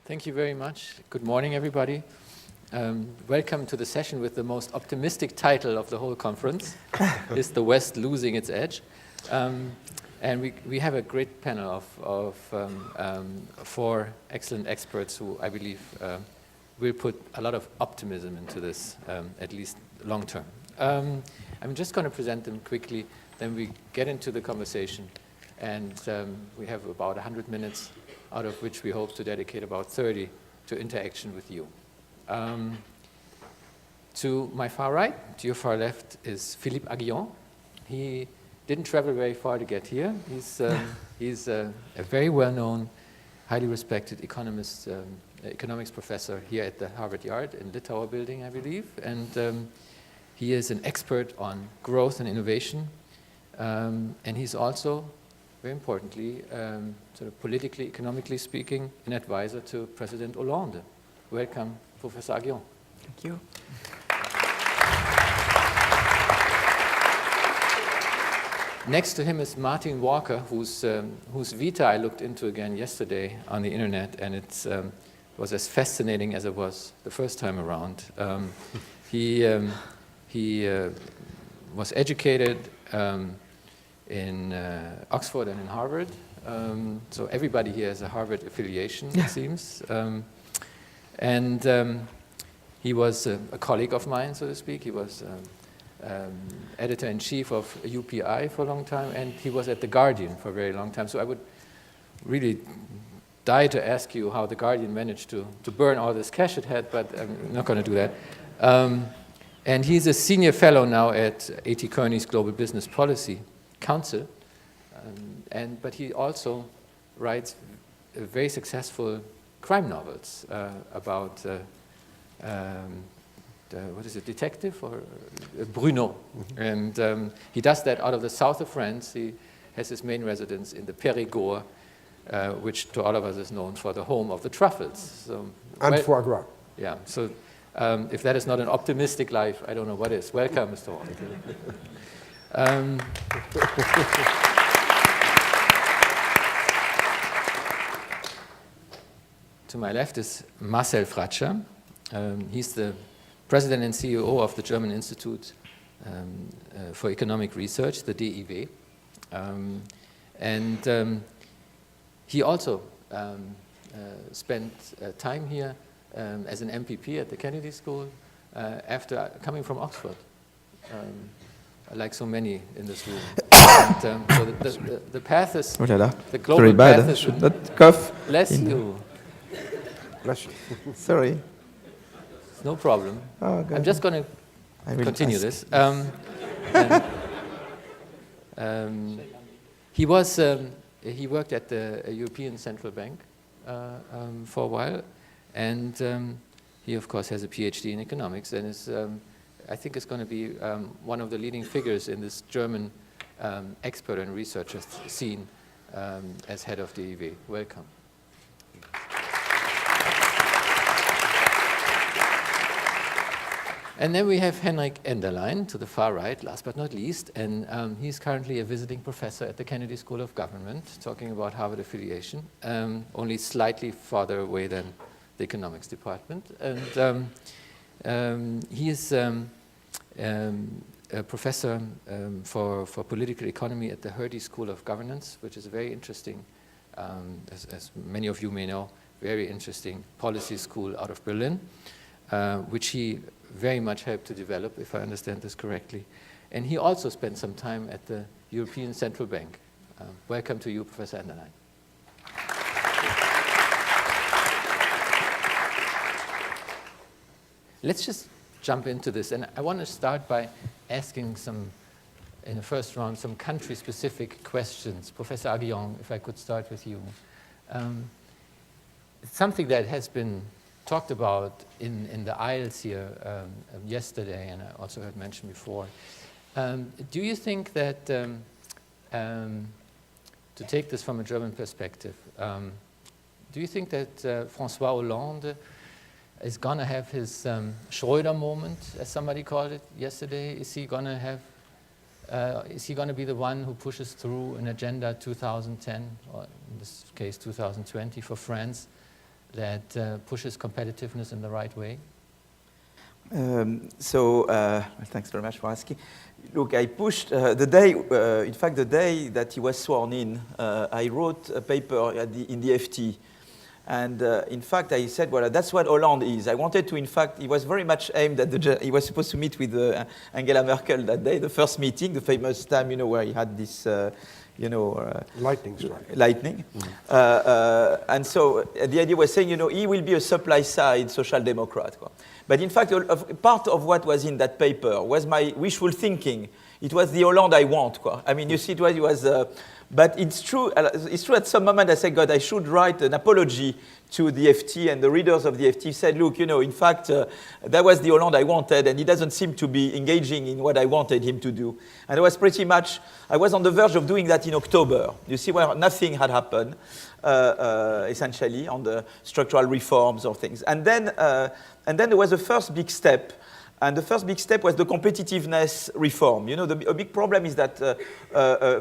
Thank you very much. Good morning, everybody. Welcome to the session with the most optimistic title of the whole conference. Is the West losing its edge? And we have a great panel of four excellent experts who I believe will put a lot of optimism into this, at least long term. I'm just going to present them quickly, then we get into the conversation. And we have about 100 minutes, out of which we hope to dedicate about 30 to interaction with you. To my far right, to your far left, is Philippe Aguillon. He didn't travel very far to get here. He's a very well-known, highly respected economics professor here at the Harvard Yard in Litauer building, I believe. And he is an expert on growth and innovation. And he's also, very importantly, sort of politically, economically speaking, an advisor to President Hollande. Welcome, Professor Aguillon. Thank you. Next to him is Martin Walker, whose vita I looked into again yesterday on the internet, and it was as fascinating as it was the first time around. He was educated in Oxford and in Harvard, so everybody here has a Harvard affiliation, it seems. And he was a colleague of mine, so to speak. He was editor-in-chief of UPI for a long time, and he was at The Guardian for a very long time. So I would really die to ask you how The Guardian managed to burn all this cash it had, but I'm not going to do that. And he's a senior fellow now at A.T. Kearney's Global Business Policy Council, but he also writes very successful crime novels about what is it, detective or Bruno. Mm-hmm. And he does that out of the south of France. He has his main residence in the Périgord, which to all of us is known for the home of the truffles. So, and foie gras. Yeah, so if that is not an optimistic life, I don't know what is. Welcome, Mr. Walker. To my left is Marcel Fratscher. He's the president and CEO of the German Institute for Economic Research, the DIW. And he also spent time here as an MPP at the Kennedy School after coming from Oxford, like so many in this room. And, so the path is, the global very bad. path is, should not cough. Bless you. Bless you. Sorry. No problem. Oh, God. I'm just going to continue this. He worked at the European Central Bank for a while, and he, of course, has a PhD in economics, and is, I think, is going to be one of the leading figures in this German expert and researcher scene as head of the DIW. Welcome. And then we have Henrik Enderlein to the far right, last but not least, and he's currently a visiting professor at the Kennedy School of Government, talking about Harvard affiliation, only slightly farther away than the economics department. And he is a professor for political economy at the Hertie School of Governance, which is a very interesting, as many of you may know, very interesting policy school out of Berlin, which he very much helped to develop, if I understand this correctly. And he also spent some time at the European Central Bank. Welcome to you, Professor Enderlein. Let's just jump into this. And I want to start by asking in the first round, some country-specific questions. Professor Aguillon, if I could start with you. Something that has been talked about in the aisles here yesterday, and I also heard mentioned before. Do you think that, to take this from a German perspective, do you think that François Hollande is going to have his Schröder moment, as somebody called it yesterday? Is he going to have? Is he going to be the one who pushes through an agenda 2010, or in this case 2020, for France, that pushes competitiveness in the right way? Thanks very much for asking. Look, I pushed the day, in fact, the day that he was sworn in, I wrote a paper in the FT. And in fact, I said, well, that's what Hollande is. I wanted to, in fact, he was very much aimed at he was supposed to meet with Angela Merkel that day, the first meeting, the famous time, where he had this, Lightning strike. Lightning. And so the idea was saying, he will be a supply side social democrat. But in fact, part of what was in that paper was my wishful thinking. It was the Hollande I want. I mean, you see, it was but it's true at some moment I said, God, I should write an apology to the FT, and the readers of the FT said, look, in fact, that was the Hollande I wanted, and he doesn't seem to be engaging in what I wanted him to do. And it was pretty much, I was on the verge of doing that in October. You see, where nothing had happened, essentially, on the structural reforms or things. And then there was a first big step. And the first big step was the competitiveness reform. A big problem is that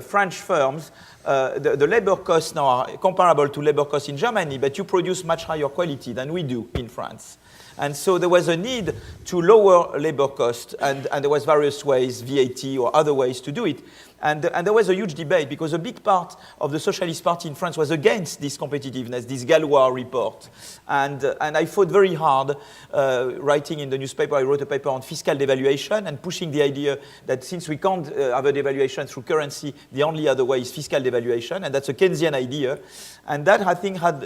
French firms, the labor costs now are comparable to labor costs in Germany, but you produce much higher quality than we do in France. And so there was a need to lower labor costs, and there was various ways, VAT or other ways to do it. And there was a huge debate because a big part of the Socialist Party in France was against this competitiveness, this Gallois report. And I fought very hard, writing in the newspaper. I wrote a paper on fiscal devaluation and pushing the idea that since we can't have a devaluation through currency, the only other way is fiscal devaluation, and that's a Keynesian idea. And that, I think, had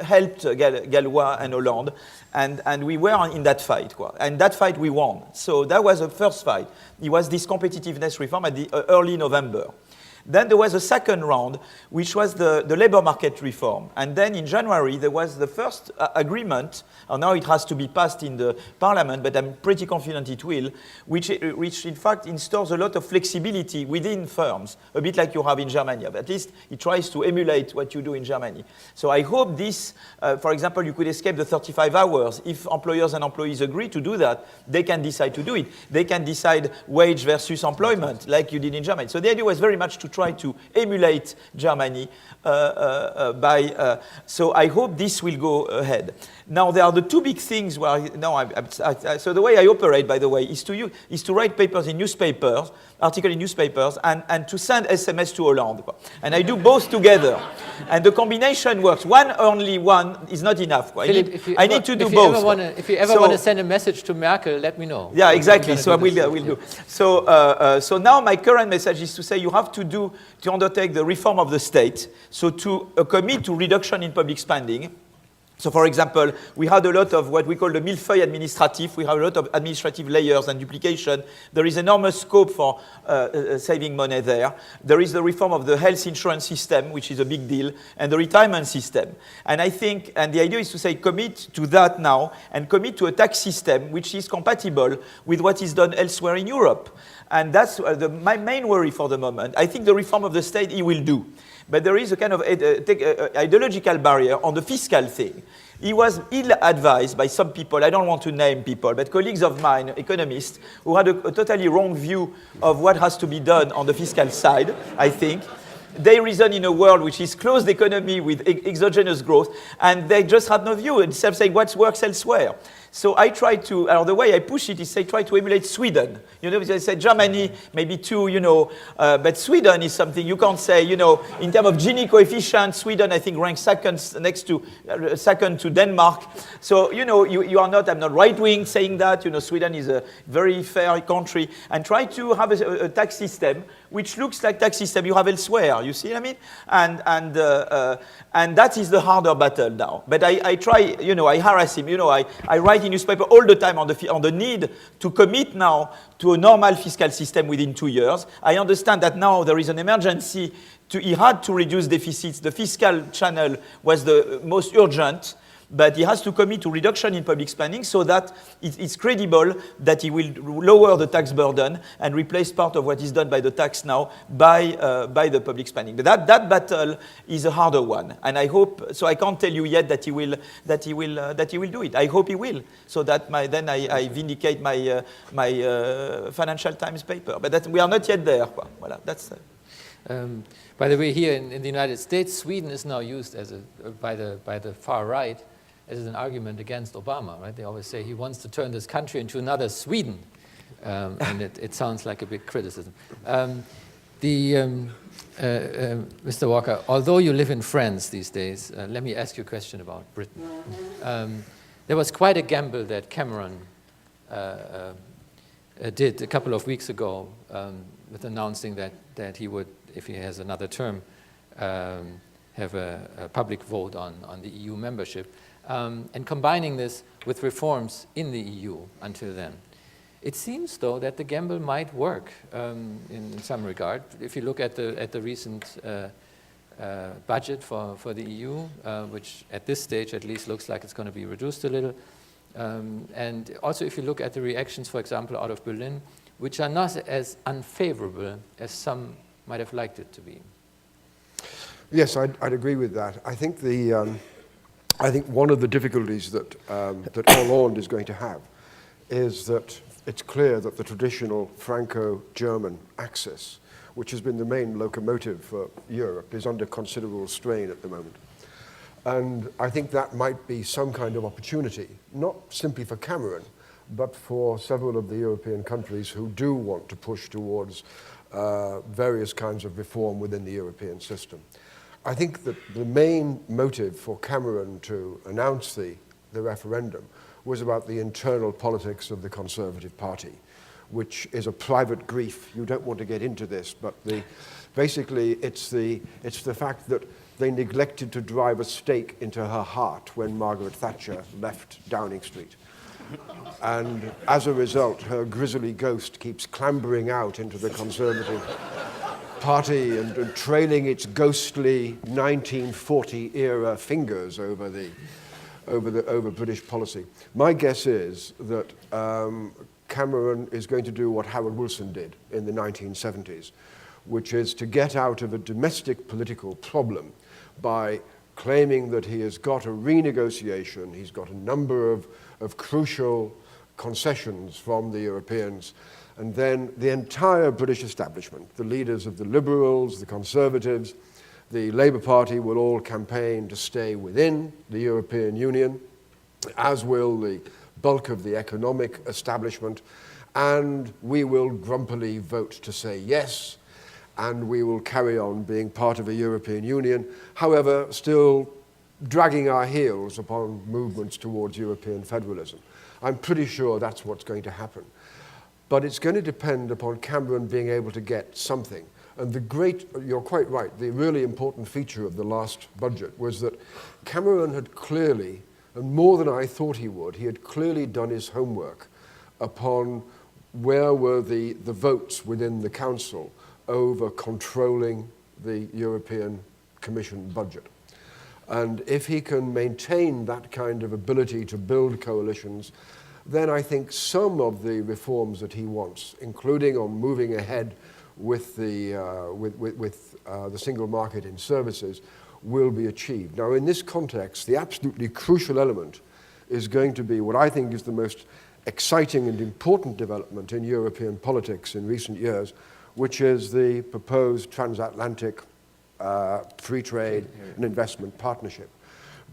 helped Gallois and Hollande, and we were in that fight. And that fight we won. So that was the first fight. It was this competitiveness reform at the early November. Then there was a second round, which was the labor market reform. And then in January, there was the first agreement, and now it has to be passed in the parliament, but I'm pretty confident it will, which in fact installs a lot of flexibility within firms, a bit like you have in Germany. But at least it tries to emulate what you do in Germany. So I hope this, for example, you could escape the 35 hours. If employers and employees agree to do that, they can decide to do it. They can decide wage versus employment, like you did in Germany. So the idea was very much to try to emulate Germany so I hope this will go ahead. Now there are the two big things where so the way I operate, by the way, is to write papers in newspapers, articles in newspapers, and to send SMS to Hollande. And I do both together. And the combination works. Only one is not enough. Philip, I need to do both. If you ever want to send a message to Merkel, let me know. Yeah, exactly. So I will do. So now my current message is to say you have to undertake the reform of the state, so to commit to reduction in public spending. So, for example, we had a lot of what we call the millefeuille administratif. We have a lot of administrative layers and duplication. There is enormous scope for saving money there. There is the reform of the health insurance system, which is a big deal, and the retirement system. And I think, and the idea is to say commit to that now and commit to a tax system which is compatible with what is done elsewhere in Europe. And that's my main worry for the moment. I think the reform of the state he will do. But there is a kind of ideological barrier on the fiscal thing. He was ill-advised by some people, I don't want to name people, but colleagues of mine, economists, who had a totally wrong view of what has to be done on the fiscal side, I think. They reason in a world which is closed economy with exogenous growth, and they just had no view, instead of saying what works elsewhere. So I try to, the way I push it is say try to emulate Sweden. They say Germany, maybe too, but Sweden is something you can't say, in terms of Gini coefficient, Sweden, I think, ranks second to Denmark. So, you are not, I'm not right-wing saying that, Sweden is a very fair country, and try to have a tax system which looks like tax system you have elsewhere, you see what I mean? And that is the harder battle now. But I try, I harass him, I write in newspaper all the time on the need to commit now to a normal fiscal system within 2 years. I understand that now there is an emergency. He had to reduce deficits. The fiscal channel was the most urgent, but he has to commit to reduction in public spending so that it's credible that he will lower the tax burden and replace part of what is done by the tax now by the public spending. But that battle is a harder one, and I hope. So I can't tell you yet that he will do it. I hope he will, so that I vindicate my Financial Times paper. But we are not yet there. Voilà, that's. By the way, here in the United States, Sweden is now used as by the far right as an argument against Obama, right? They always say he wants to turn this country into another Sweden, and it sounds like a big criticism. Mr. Walker, although you live in France these days, let me ask you a question about Britain. There was quite a gamble that Cameron did a couple of weeks ago with announcing that he would, if he has another term, have a public vote on the EU membership, and combining this with reforms in the EU until then. It seems, though, that the gamble might work in some regard. If you look at the recent budget for the EU, which at this stage at least looks like it's going to be reduced a little, and also if you look at the reactions, for example, out of Berlin, which are not as unfavorable as some might have liked it to be. Yes, I'd agree with that. I think I think one of the difficulties that that Hollande is going to have is that it's clear that the traditional Franco-German axis, which has been the main locomotive for Europe, is under considerable strain at the moment. And I think that might be some kind of opportunity, not simply for Cameron, but for several of the European countries who do want to push towards various kinds of reform within the European system. I think that the main motive for Cameron to announce the referendum was about the internal politics of the Conservative Party, which is a private grief. You don't want to get into this, but basically it's the fact that they neglected to drive a stake into her heart when Margaret Thatcher left Downing Street. And as a result, her grisly ghost keeps clambering out into the Conservative Party and trailing its ghostly 1940-era fingers over British policy. My guess is that Cameron is going to do what Harold Wilson did in the 1970s, which is to get out of a domestic political problem by claiming that he has got a renegotiation, he's got a number of crucial concessions from the Europeans, and then the entire British establishment, the leaders of the Liberals, the Conservatives, the Labour Party will all campaign to stay within the European Union, as will the bulk of the economic establishment, and we will grumpily vote to say yes, and we will carry on being part of a European Union, however, still dragging our heels upon movements towards European federalism. I'm pretty sure that's what's going to happen. But it's going to depend upon Cameron being able to get something. And you're quite right, the really important feature of the last budget was that Cameron had clearly, and more than I thought he would, he had clearly done his homework upon where were the votes within the Council over controlling the European Commission budget. And if he can maintain that kind of ability to build coalitions, then I think some of the reforms that he wants, including on moving ahead with the single market in services, will be achieved. Now, in this context, the absolutely crucial element is going to be what I think is the most exciting and important development in European politics in recent years, which is the proposed transatlantic free trade and investment partnership.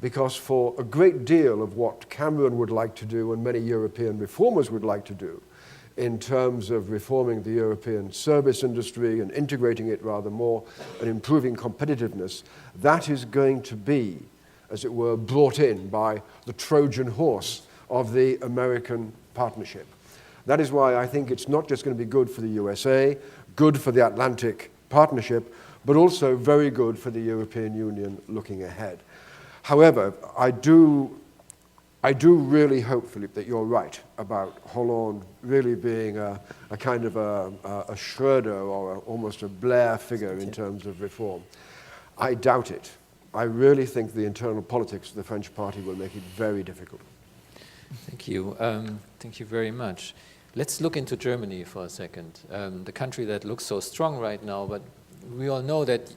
Because for a great deal of what Cameron would like to do and many European reformers would like to do in terms of reforming the European service industry and integrating it rather more and improving competitiveness, that is going to be, as it were, brought in by the Trojan horse of the American partnership. That is why I think it's not just going to be good for the USA, good for the Atlantic Partnership, but also very good for the European Union looking ahead. However, I do really hope, Philippe, that you're right about Hollande really being a kind of a Schroeder or almost a Blair figure in terms of reform. I doubt it. I really think the internal politics of the French party will make it very difficult. Thank you. Thank you very much. Let's look into Germany for a second, the country that looks so strong right now, but we all know that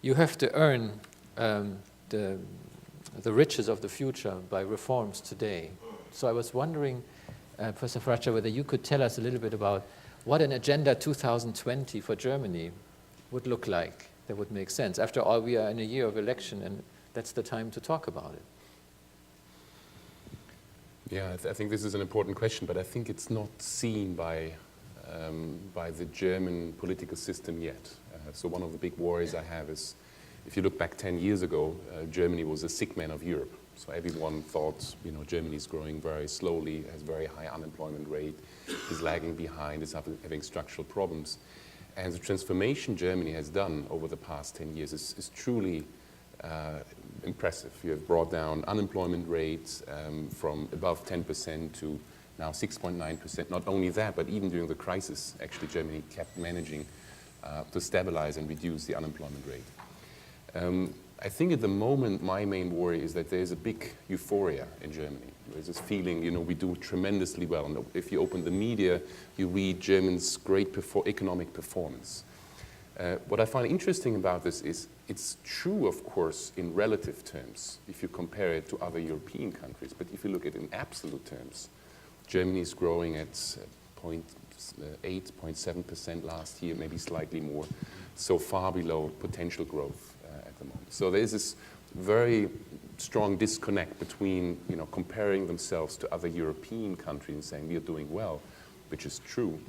you have to earn the riches of the future by reforms today. So I was wondering, Professor Fratscher, whether you could tell us a little bit about what an Agenda 2020 for Germany would look like that would make sense. After all, we are in a year of election, and that's the time to talk about it. Yeah, I think this is an important question, but I think it's not seen by the German political system yet. So one of the big worries I have is, if you look back 10 years ago, Germany was a sick man of Europe. So everyone thought, Germany is growing very slowly, has very high unemployment rate, is lagging behind, is having structural problems. And the transformation Germany has done over the past 10 years is truly impressive. You have brought down unemployment rates from above 10% to now 6.9%. Not only that, but even during the crisis, actually Germany kept managing to stabilize and reduce the unemployment rate. I think at the moment my main worry is that there's a big euphoria in Germany. There's this feeling, we do tremendously well. And if you open the media, you read Germany's great economic performance. What I find interesting about this is it's true, of course, in relative terms, if you compare it to other European countries. But if you look at it in absolute terms, Germany is growing at 0.8, 0.7% last year, maybe slightly more, so far below potential growth at the moment. So there's this very strong disconnect between comparing themselves to other European countries and saying we are doing well, which is true,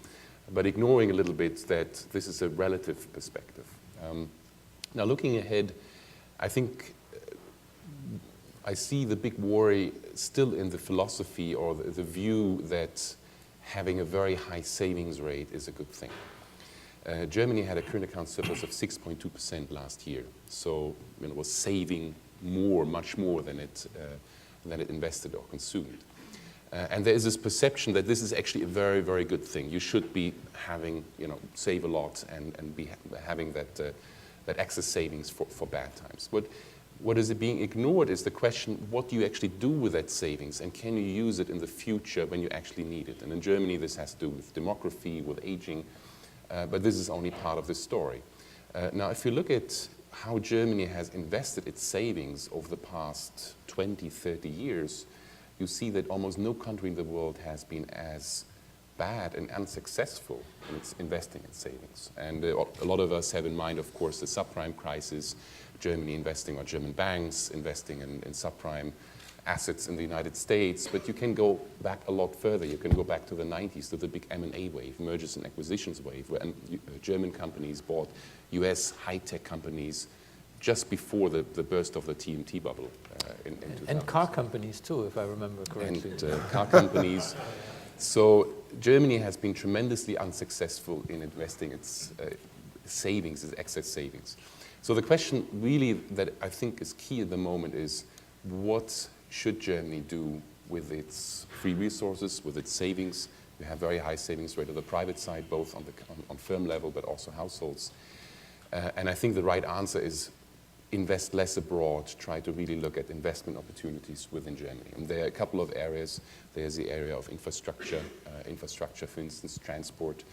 but ignoring a little bit that this is a relative perspective. Now looking ahead, I think I see the big worry still in the philosophy or the view that having a very high savings rate is a good thing. Germany had a current account surplus of 6.2% last year, so it was saving much more than it invested or consumed. And there is this perception that this is actually a very, very good thing. You should be having, save a lot and be having that excess savings for bad times. What is being ignored is the question, what do you actually do with that savings, and can you use it in the future when you actually need it? And in Germany, this has to do with demography, with aging, but this is only part of the story. Now, if you look at how Germany has invested its savings over the past 20, 30 years, you see that almost no country in the world has been as bad and unsuccessful in its investing in savings. And a lot of us have in mind, of course, the subprime crisis, Germany investing, or German banks investing in subprime assets in the United States, but you can go back a lot further. You can go back to the 90s, to the big M&A wave, mergers and acquisitions wave, where German companies bought US high-tech companies just before the burst of the TMT bubble in 2000. And car companies too, if I remember correctly. And car companies. So Germany has been tremendously unsuccessful in investing its savings, its excess savings. So the question really that I think is key at the moment is, what should Germany do with its free resources, with its savings? We have very high savings rate on the private side, both on firm level, but also households. And I think the right answer is invest less abroad, try to really look at investment opportunities within Germany. And there are a couple of areas. There's the area of infrastructure, for instance, transport,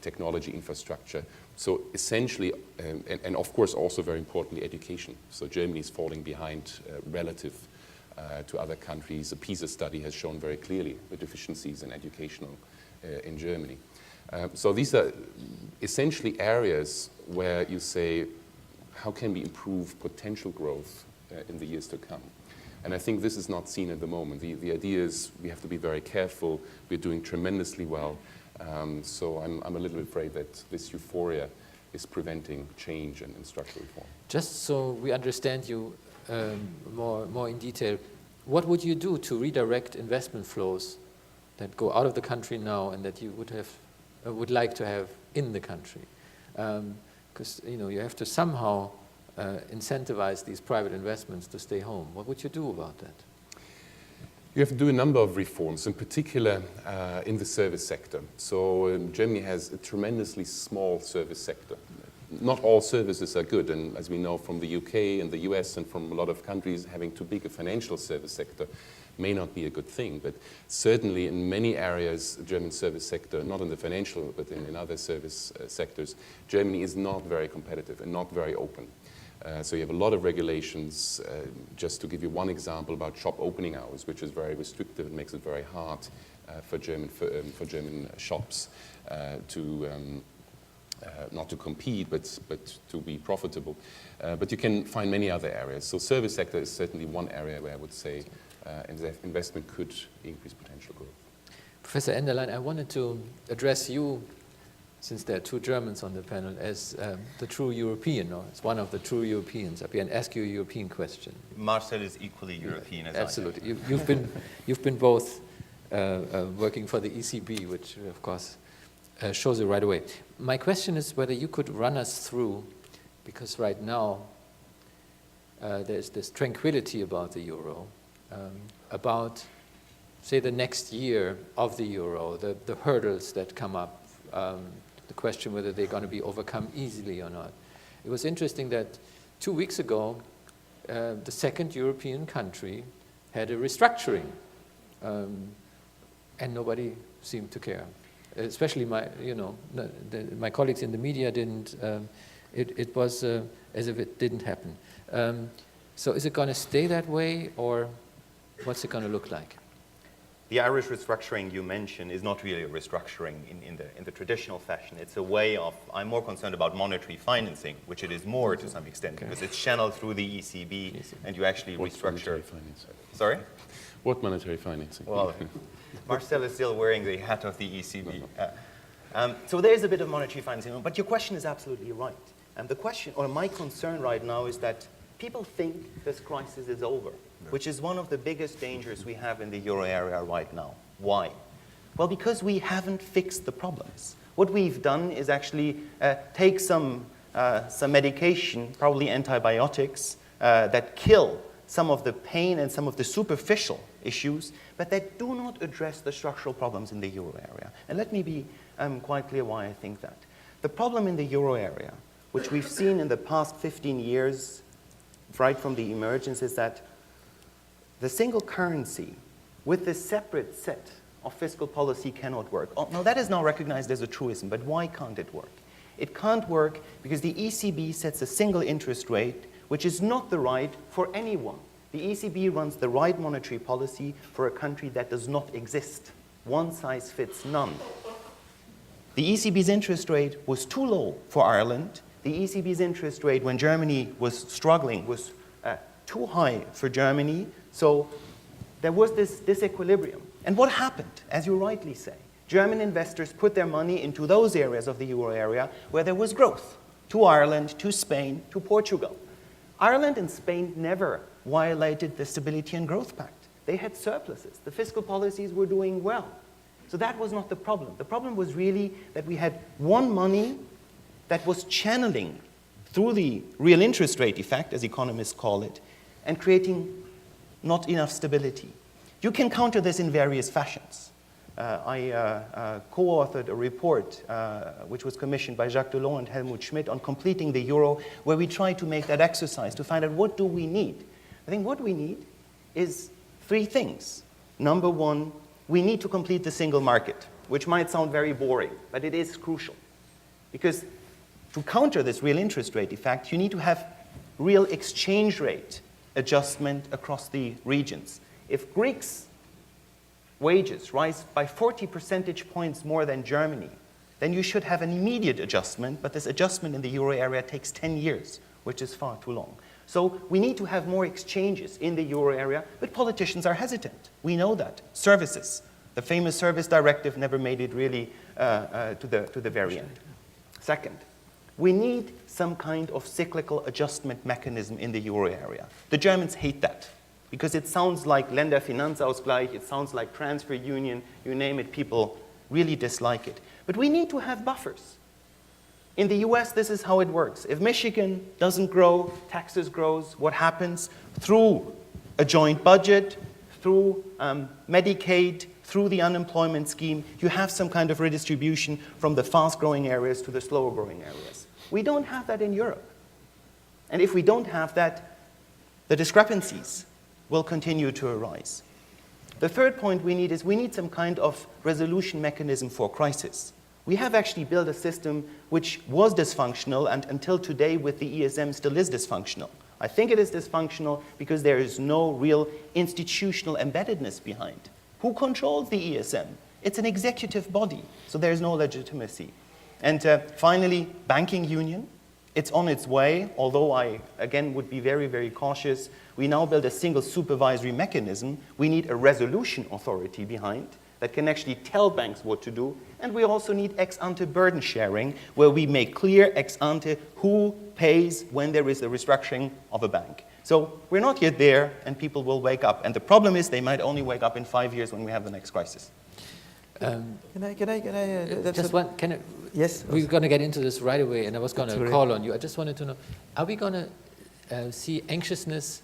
technology infrastructure. So essentially, and of course also very importantly, education. So Germany is falling behind relative to other countries. The PISA study has shown very clearly the deficiencies in educational in Germany. So these are essentially areas where you say, how can we improve potential growth in the years to come? And I think this is not seen at the moment. The idea is we have to be very careful. We're doing tremendously well. So I'm a little afraid that this euphoria is preventing change and structural reform. Just so we understand you more in detail, what would you do to redirect investment flows that go out of the country now and that you would like to have in the country? Because you have to somehow incentivize these private investments to stay home. What would you do about that? You have to do a number of reforms, in particular in the service sector. So Germany has a tremendously small service sector. Not all services are good, and as we know from the UK and the US and from a lot of countries, having too big a financial service sector may not be a good thing. But certainly in many areas, the German service sector, not in the financial, but in other service sectors, Germany is not very competitive and not very open. So you have a lot of regulations. Just to give you one example about shop opening hours, which is very restrictive and makes it very hard for German shops not to compete, but to be profitable. But you can find many other areas. So service sector is certainly one area where I would say investment could increase potential growth. Professor Enderlein, I wanted to address you, since there are two Germans on the panel, as the true European, or as one of the true Europeans up here, and ask you a European question. Marcel is equally European as I am. Absolutely. You've been both working for the ECB, which of course shows you right away. My question is whether you could run us through, because right now there's this tranquility about the euro, about, say, the next year of the euro, the hurdles that come up, the question whether they're going to be overcome easily or not. It was interesting that 2 weeks ago, the second European country had a restructuring, and nobody seemed to care. Especially my colleagues in the media didn't. It was as if it didn't happen. So is it going to stay that way, or what's it going to look like? The Irish restructuring you mentioned is not really a restructuring in the traditional fashion. It's a way of, I'm more concerned about monetary financing, which it is more to some extent, because it's channeled through the ECB, and you actually restructure. Monetary financing? Sorry? What monetary financing? Well, Marcel is still wearing the hat of the ECB. So there is a bit of monetary financing, but your question is absolutely right. And the question, or my concern right now, is that people think this crisis is over, which is one of the biggest dangers we have in the euro area right now. Why? Well, because we haven't fixed the problems. What we've done is actually take some medication, probably antibiotics, that kill some of the pain and some of the superficial issues, but that do not address the structural problems in the euro area. And let me be quite clear why I think that. The problem in the euro area, which we've seen in the past 15 years, right from the emergence, is that the single currency with the separate set of fiscal policy cannot work. Oh, now that is now recognized as a truism, but why can't it work? It can't work because the ECB sets a single interest rate, which is not the right for anyone. The ECB runs the right monetary policy for a country that does not exist. One size fits none. The ECB's interest rate was too low for Ireland. The ECB's interest rate when Germany was struggling was too high for Germany. So there was this disequilibrium. And what happened, as you rightly say? German investors put their money into those areas of the euro area where there was growth, to Ireland, to Spain, to Portugal. Ireland and Spain never violated the Stability and Growth Pact. They had surpluses. The fiscal policies were doing well. So that was not the problem. The problem was really that we had one money that was channeling through the real interest rate effect, as economists call it, and creating not enough stability. You can counter this in various fashions. I co-authored a report which was commissioned by Jacques Delors and Helmut Schmidt on completing the euro, where we tried to make that exercise to find out what do we need. I think what we need is three things. Number one, we need to complete the single market, which might sound very boring, but it is crucial. Because to counter this real interest rate effect, you need to have real exchange rate adjustment across the regions. If Greeks' wages rise by 40 percentage points more than Germany, then you should have an immediate adjustment, but this adjustment in the euro area takes 10 years, which is far too long. So we need to have more exchanges in the euro area, but politicians are hesitant. We know that. Services. The famous service directive never made it really to the very end. Second, we need some kind of cyclical adjustment mechanism in the euro area. The Germans hate that because it sounds like Länderfinanzausgleich, it sounds like transfer union, you name it, people really dislike it. But we need to have buffers. In the US, this is how it works. If Michigan doesn't grow, taxes grows, what happens? Through a joint budget, through Medicaid, through the unemployment scheme, you have some kind of redistribution from the fast-growing areas to the slower-growing areas. We don't have that in Europe. And if we don't have that, the discrepancies will continue to arise. The third point we need is we need some kind of resolution mechanism for crisis. We have actually built a system which was dysfunctional and until today with the ESM still is dysfunctional. I think it is dysfunctional because there is no real institutional embeddedness behind. Who controls the ESM? It's an executive body, so there is no legitimacy. And finally, banking union. It's on its way, although I, again, would be very, very cautious. We now build a single supervisory mechanism. We need a resolution authority behind that can actually tell banks what to do. And we also need ex-ante burden sharing, where we make clear ex-ante who pays when there is a restructuring of a bank. So we're not yet there, and people will wake up. And the problem is they might only wake up in 5 years when we have the next crisis. Yes. We're going to get into this right away, and I was going to call on you. I just wanted to know, are we going to see anxiousness,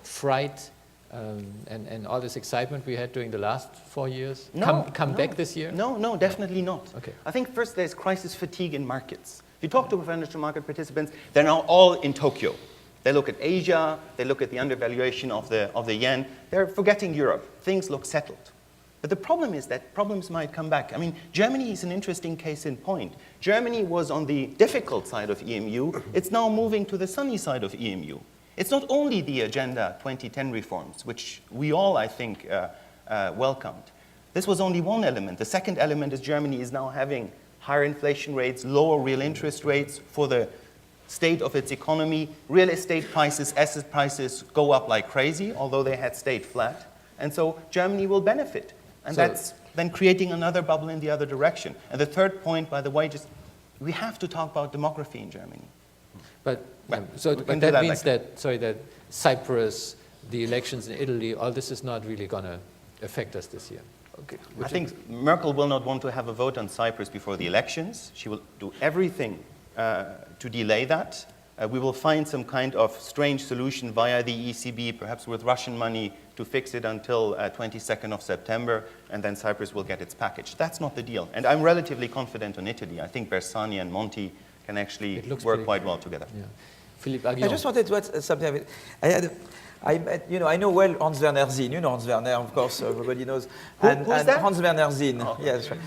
fright, and all this excitement we had during the last 4 years come back this year? No, definitely not. Okay. I think first there's crisis fatigue in markets. If you talk to financial market participants, they're now all in Tokyo. They look at Asia, they look at the undervaluation of the yen. They're forgetting Europe. Things look settled. But the problem is that problems might come back. I mean, Germany is an interesting case in point. Germany was on the difficult side of EMU. It's now moving to the sunny side of EMU. It's not only the Agenda 2010 reforms, which we all, I think, welcomed. This was only one element. The second element is Germany is now having higher inflation rates, lower real interest rates for the state of its economy. Real estate prices, asset prices go up like crazy, although they had stayed flat. And so Germany will benefit. And that's then creating another bubble in the other direction. And the third point, by the way, we have to talk about demography in Germany. But that means that Cyprus, the elections in Italy, all this is not really going to affect us this year. Okay. I think Merkel will not want to have a vote on Cyprus before the elections. She will do everything to delay that. We will find some kind of strange solution via the ECB, perhaps with Russian money, to fix it until 22nd of September, and then Cyprus will get its package. That's not the deal. And I'm relatively confident on Italy. I think Bersani and Monti can actually work quite well together. Yeah. Philippe Aguillon. I just wanted to add something. I know well Hans Werner Sinn. You know Hans Werner, of course, everybody knows. Who's that? Hans Werner Sinn. Oh. Yes, right.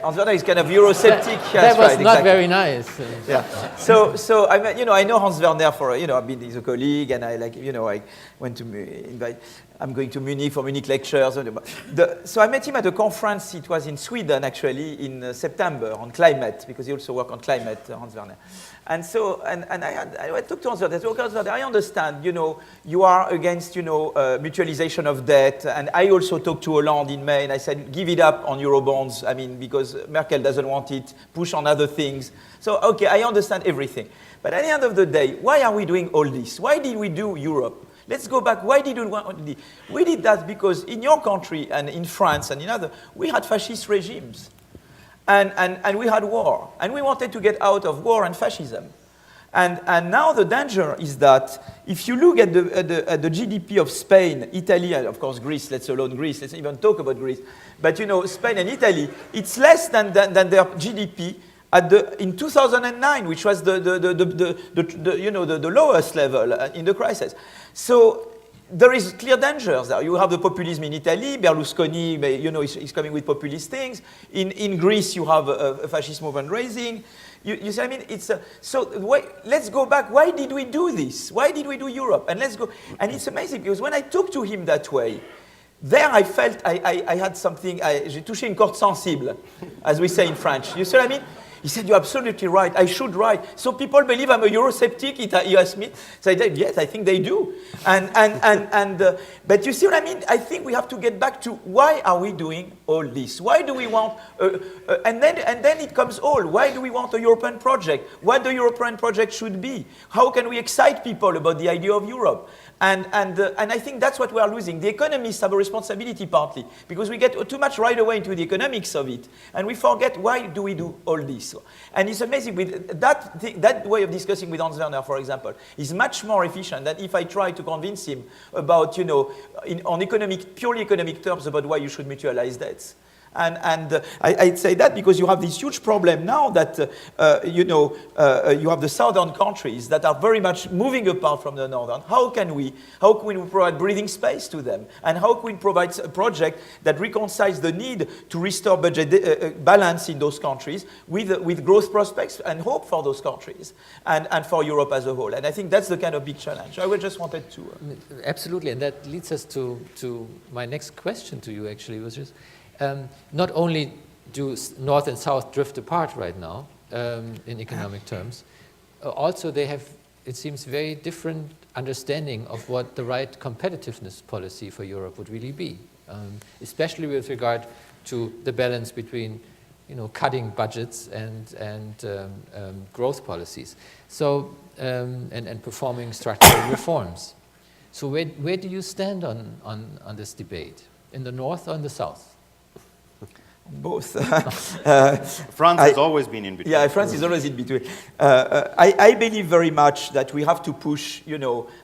Hans Werner is kind of Eurosceptic. That was not very nice. Yeah. So I know Hans Werner for I've been his colleague, and I went to I'm going to Munich for Munich lectures. So I met him at a conference. It was in Sweden, actually, in September on climate, because he also worked on climate, Hans Werner. And so, I talked to Hans Werner. Hans Werner, I understand, you are against, mutualization of debt. And I also talked to Hollande in May, and I said, give it up on Eurobonds. I mean, because Merkel doesn't want it, push on other things. So, okay, I understand everything. But at the end of the day, why are we doing all this? Why did we do Europe? Let's go back. Why did we want this? We did that because in your country and in France and in other, we had fascist regimes. And we had war. And we wanted to get out of war and fascism. And now the danger is that if you look at the GDP of Spain, Italy, and of course Greece, let's alone Greece, let's even talk about Greece. But Spain and Italy, it's less than their GDP in 2009, which was the lowest level in the crisis. So there is clear dangers there. You have the populism in Italy. Berlusconi, is coming with populist things. In Greece, you have a fascist movement raising. You see, I mean, let's go back. Why did we do this? Why did we do Europe? And let's go. And it's amazing because when I talk to him that way, there I felt I had something. J'ai touché une corde sensible, as we say in French. You see what I mean? He said, you're absolutely right. I should write. So people believe I'm a Eurosceptic. He asked me. So I said, yes, I think they do. But you see what I mean? I think we have to get back to why are we doing all this? Why do we want? And then it comes all. Why do we want a European project? What the European project should be? How can we excite people about the idea of Europe? And I think that's what we are losing. The economists have a responsibility partly because we get too much right away into the economics of it, and we forget why do we do all this. And it's amazing with that way of discussing with Hans Werner, for example, is much more efficient than if I try to convince him about on purely economic terms about why you should mutualize debts. And I'd say that because you have this huge problem now that, you have the southern countries that are very much moving apart from the northern. How can we provide breathing space to them? And how can we provide a project that reconciles the need to restore budget balance in those countries with growth prospects and hope for those countries and for Europe as a whole? And I think that's the kind of big challenge. I just wanted to... Absolutely, and that leads us to my next question to you, actually, which is, not only do North and South drift apart right now in economic terms. Also, they have, it seems, very different understanding of what the right competitiveness policy for Europe would really be, especially with regard to the balance between, cutting budgets and growth policies. So, and performing structural reforms. So where do you stand on this debate? In the North or in the South? Both. France has always been in between. Yeah, France is always in between. I believe very much that we have to push,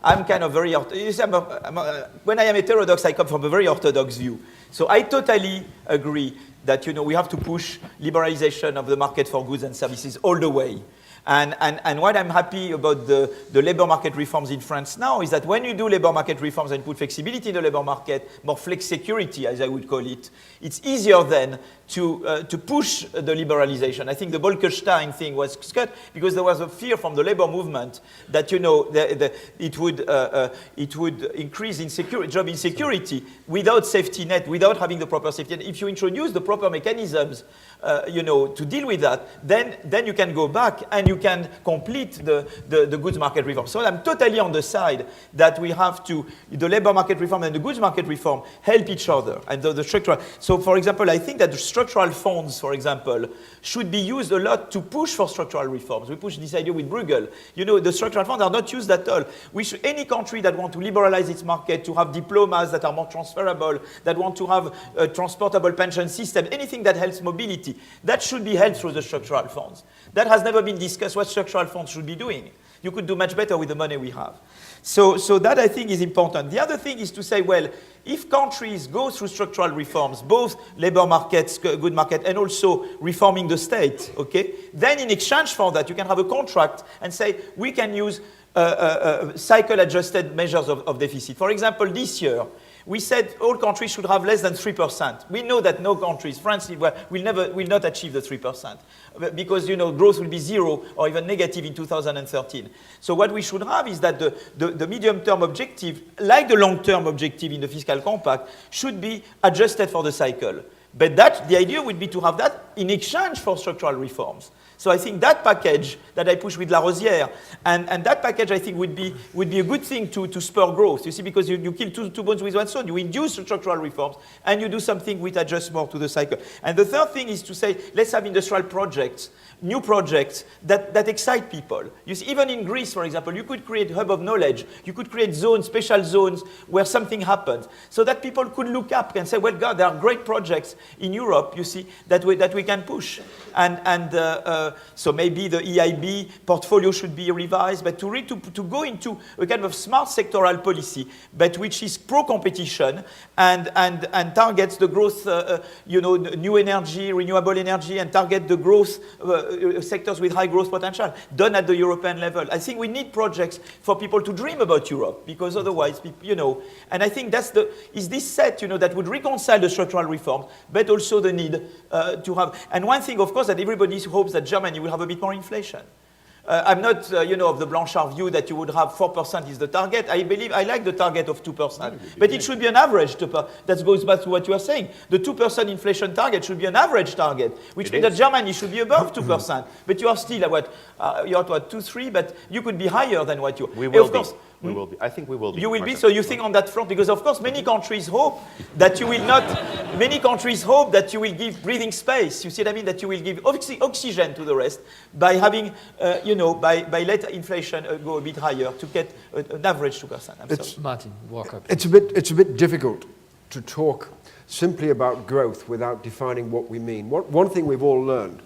I'm kind of very, when I am heterodox, I come from a very orthodox view. So I totally agree that, we have to push liberalization of the market for goods and services all the way. And what I'm happy about the labor market reforms in France now is that when you do labor market reforms and put flexibility in the labor market, more flex security, as I would call it, it's easier then to push the liberalization. I think the Bolkestein thing was cut because there was a fear from the labor movement that, it would increase job insecurity without safety net, without having the proper safety net. If you introduce the proper mechanisms, to deal with that, then you can go back and you can complete the goods market reform. So I'm totally on the side that we have to, the labor market reform and the goods market reform help each other. And the structural, so for example, I think that the structural funds, for example, should be used a lot to push for structural reforms. We push this idea with Bruegel. The structural funds are not used at all. Any country that wants to liberalize its market, to have diplomas that are more transferable, that want to have a transportable pension system, anything that helps mobility, that should be helped through the structural funds. That has never been discussed what structural funds should be doing. You could do much better with the money we have. So that I think is important. The other thing is to say, well, if countries go through structural reforms, both labor markets, good market, and also reforming the state, okay, then in exchange for that, you can have a contract and say, we can use cycle-adjusted measures of deficit. For example, this year, we said all countries should have less than 3%. We know that no countries, France will not achieve the 3% because growth will be zero or even negative in 2013. So what we should have is that the medium-term objective, like the long-term objective in the fiscal compact, should be adjusted for the cycle. But the idea would be to have that in exchange for structural reforms. So I think that package that I push with Larosière, and that package I think would be a good thing to spur growth. You see, because you kill two birds with one stone. You induce structural reforms, and you do something which adjusts more to the cycle. And the third thing is to say, let's have industrial projects, new projects that excite people. You see, even in Greece, for example, you could create a hub of knowledge. You could create zones, special zones, where something happens, so that people could look up and say, well, God, there are great projects in Europe, you see, that we can push. So maybe the EIB portfolio should be revised, but to go into a kind of smart sectoral policy, but which is pro-competition and targets the growth, new energy, renewable energy, and target the growth sectors with high growth potential, done at the European level. I think we need projects for people to dream about Europe, because otherwise, and I think is this set, that would reconcile the structural reforms, but also the need to have, and one thing, of course, that everybody hopes that Germany will have a bit more inflation. I'm not, of the Blanchard view that you would have 4% is the target. I like the target of 2%, but it should be an average. That goes back to what you are saying. The 2% inflation target should be an average target, which means that Germany should be above 2%. But you are still at what? You're at what, 2-3, but you could be higher than what you. We will be. We will be. I think we will be. You will be. So you think on that front, because of course many countries hope that you will not. Many countries hope that you will give breathing space. You see what I mean? That you will give oxygen to the rest by having, by let inflation go a bit higher to get an average 2%. Martin, walk up. It's a bit difficult to talk simply about growth without defining what we mean. One thing we've all learned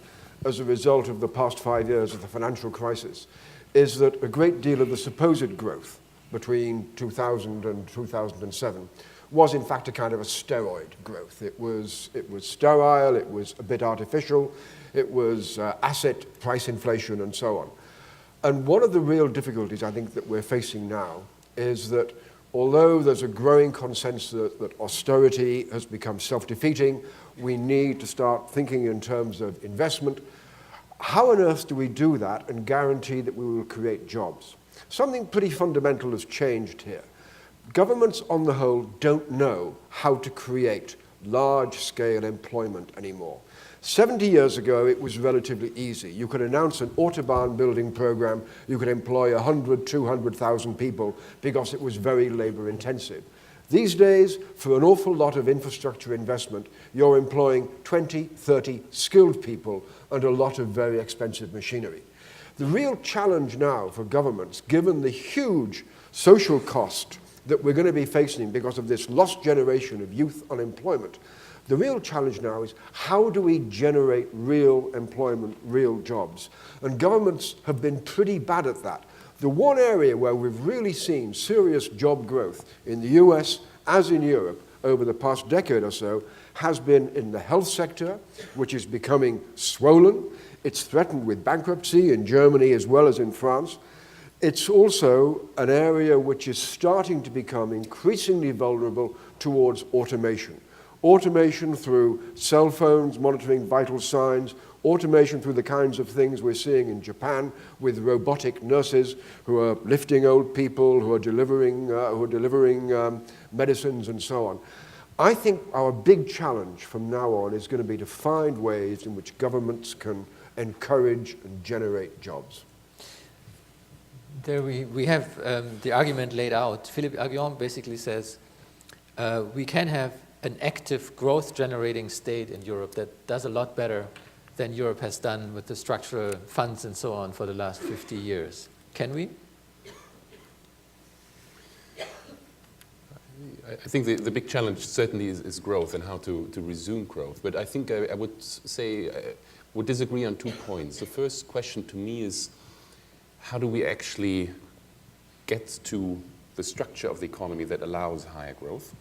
as a result of the past 5 years of the financial crisis is that a great deal of the supposed growth between 2000 and 2007 was in fact a kind of a steroid growth. It was sterile, it was a bit artificial, it was asset price inflation and so on. And one of the real difficulties I think that we're facing now is that although there's a growing consensus that austerity has become self-defeating, we need to start thinking in terms of investment. How on earth do we do that and guarantee that we will create jobs? Something pretty fundamental has changed here. Governments on the whole don't know how to create large-scale employment anymore. 70 years ago, it was relatively easy. You could announce an Autobahn building program, you could employ 100, 200,000 people because it was very labor intensive. These days, for an awful lot of infrastructure investment, you're employing 20, 30 skilled people and a lot of very expensive machinery. The real challenge now for governments, given the huge social cost that we're going to be facing because of this lost generation of youth unemployment, the real challenge now is how do we generate real employment, real jobs? And governments have been pretty bad at that. The one area where we've really seen serious job growth in the US as in Europe over the past decade or so has been in the health sector, which is becoming swollen. It's threatened with bankruptcy in Germany as well as in France. It's also an area which is starting to become increasingly vulnerable towards automation. Automation through cell phones monitoring vital signs, automation through the kinds of things we're seeing in Japan with robotic nurses who are lifting old people, who are delivering medicines and so on. I think our big challenge from now on is going to be to find ways in which governments can encourage and generate jobs. There we have the argument laid out. Philippe Aghion basically says we can have an active growth-generating state in Europe that does a lot better than Europe has done with the structural funds and so on for the last 50 years. Can we? I think the big challenge certainly is growth and how to resume growth. But I think I would say, would disagree on 2 points. The first question to me is, how do we actually get to the structure of the economy that allows higher growth?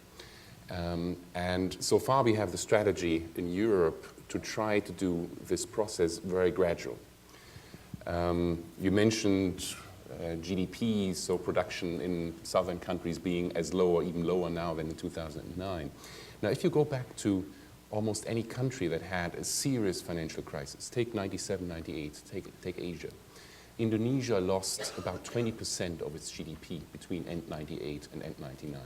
And so far we have the strategy in Europe to try to do this process very gradual. You mentioned GDP, so production in southern countries being as low or even lower now than in 2009. Now, if you go back to almost any country that had a serious financial crisis, take 97, 98, take Asia. Indonesia lost about 20% of its GDP between end 98 and end 99.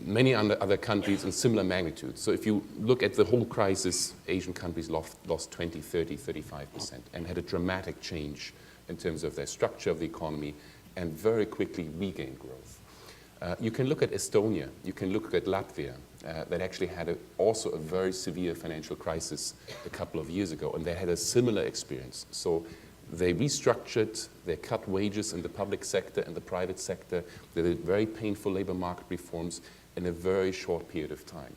Many other countries in similar magnitude. So if you look at the whole crisis, Asian countries lost 20, 30, 35% and had a dramatic change in terms of their structure of the economy and very quickly regained growth. You can look at Estonia, you can look at Latvia, that actually had also a very severe financial crisis a couple of years ago, and they had a similar experience. So they restructured, they cut wages in the public sector and the private sector, they did very painful labor market reforms in a very short period of time.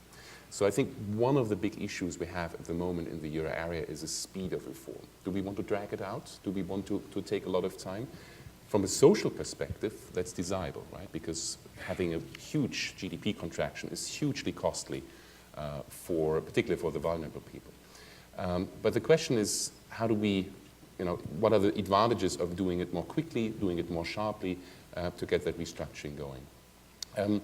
So I think one of the big issues we have at the moment in the euro area is the speed of reform. Do we want to drag it out? Do we want to take a lot of time? From a social perspective, that's desirable, right? Because having a huge GDP contraction is hugely costly, particularly for the vulnerable people. But the question is, how do we, what are the advantages of doing it more quickly, doing it more sharply to get that restructuring going?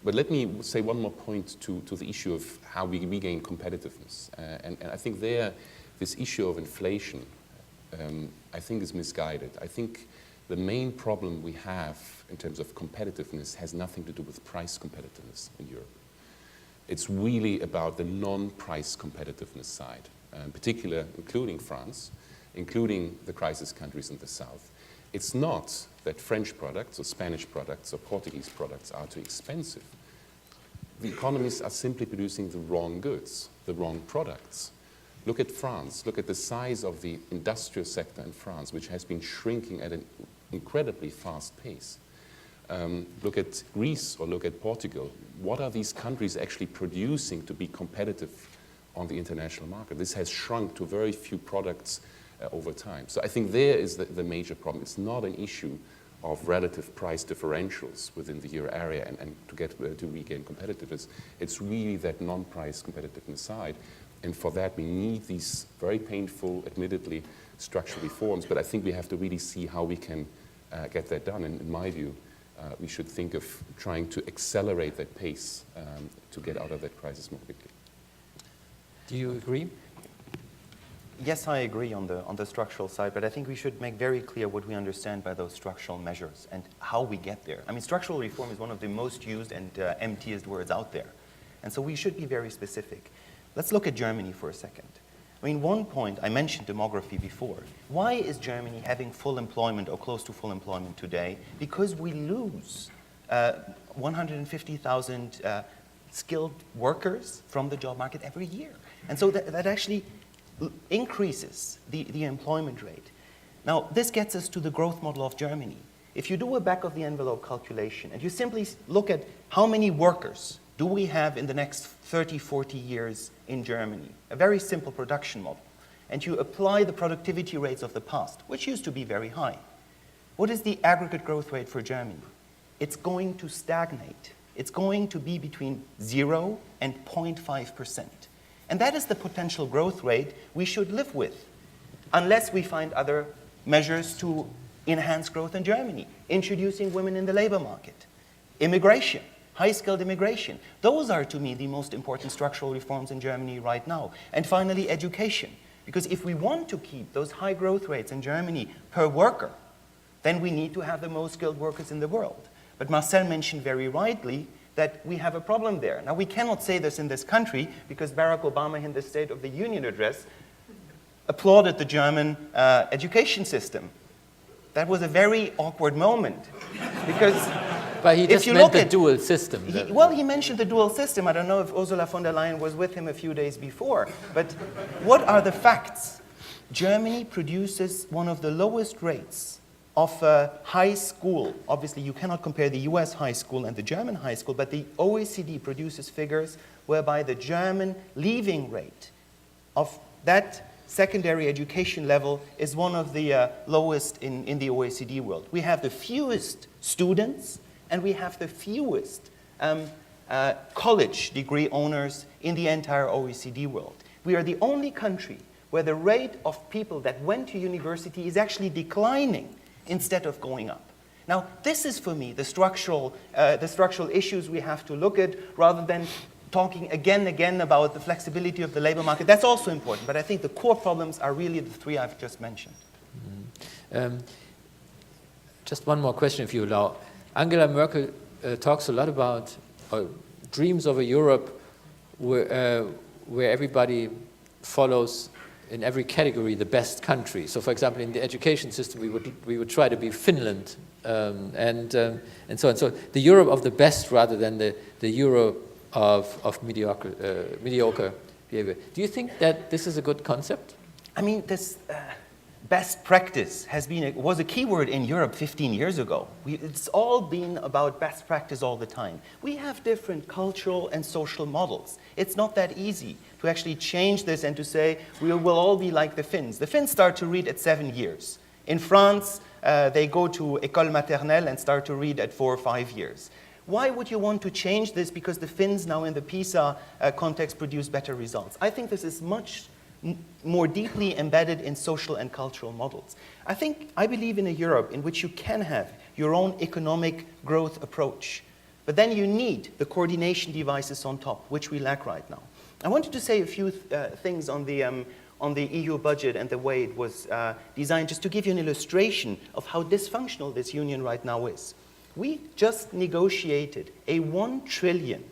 But let me say one more point to the issue of how we regain competitiveness. And I think this issue of inflation, I think is misguided. I think the main problem we have in terms of competitiveness has nothing to do with price competitiveness in Europe. It's really about the non-price competitiveness side, in particular including France, including the crisis countries in the south. It's not that French products or Spanish products or Portuguese products are too expensive. The economies are simply producing the wrong goods, the wrong products. Look at France. Look at the size of the industrial sector in France, which has been shrinking at an incredibly fast pace. Look at Greece or look at Portugal. What are these countries actually producing to be competitive on the international market? This has shrunk to very few products over time. So I think there is the major problem. It's not an issue of relative price differentials within the euro area and to regain competitiveness. It's really that non-price competitiveness side. And for that, we need these very painful, admittedly, structural reforms. But I think we have to really see how we can get that done. And in my view, we should think of trying to accelerate that pace to get out of that crisis more quickly. Do you agree? Yes, I agree on the structural side, but I think we should make very clear what we understand by those structural measures and how we get there. I mean, structural reform is one of the most used and emptiest words out there. And so we should be very specific. Let's look at Germany for a second. I mean, one point, I mentioned demography before. Why is Germany having full employment or close to full employment today? Because we lose 150,000 skilled workers from the job market every year. And so that actually increases the employment rate. Now, this gets us to the growth model of Germany. If you do a back-of-the-envelope calculation and you simply look at how many workers do we have in the next 30, 40 years in Germany, a very simple production model, and you apply the productivity rates of the past, which used to be very high, what is the aggregate growth rate for Germany? It's going to stagnate. It's going to be between 0 and 0.5%. And that is the potential growth rate we should live with, unless we find other measures to enhance growth in Germany, introducing women in the labor market, immigration, high-skilled immigration. Those are, to me, the most important structural reforms in Germany right now. And finally, education. Because if we want to keep those high growth rates in Germany per worker, then we need to have the most skilled workers in the world. But Marcel mentioned very rightly that we have a problem there. Now, we cannot say this in this country because Barack Obama in the State of the Union address applauded the German education system. That was a very awkward moment because but he just meant the dual system. He mentioned the dual system. I don't know if Ursula von der Leyen was with him a few days before. But what are the facts? Germany produces one of the lowest rates of high school. Obviously, you cannot compare the US high school and the German high school, but the OECD produces figures whereby the German leaving rate of that secondary education level is one of the lowest in the OECD world. We have the fewest students and we have the fewest college degree owners in the entire OECD world. We are the only country where the rate of people that went to university is actually declining instead of going up. Now, this is for me the structural issues we have to look at rather than talking again about the flexibility of the labor market. That's also important, but I think the core problems are really the three I've just mentioned. Just one more question, if you allow. Angela Merkel talks a lot about dreams of a Europe where everybody follows in every category the best country. So, for example, in the education system, we would try to be Finland, and so on. So, the Europe of the best rather than the Europe of mediocre behavior. Do you think that this is a good concept? I mean, this best practice was a keyword in Europe 15 years ago. It's all been about best practice all the time. We have different cultural and social models. It's not that easy to actually change this and to say we will all be like the Finns. The Finns start to read at 7 years. In France, they go to école maternelle and start to read at 4 or 5 years. Why would you want to change this because the Finns now in the PISA context produce better results? I think this is much more deeply embedded in social and cultural models. I believe in a Europe in which you can have your own economic growth approach, but then you need the coordination devices on top, which we lack right now. I wanted to say a few things on the EU budget and the way it was designed, just to give you an illustration of how dysfunctional this union right now is. We just negotiated a 1 trillion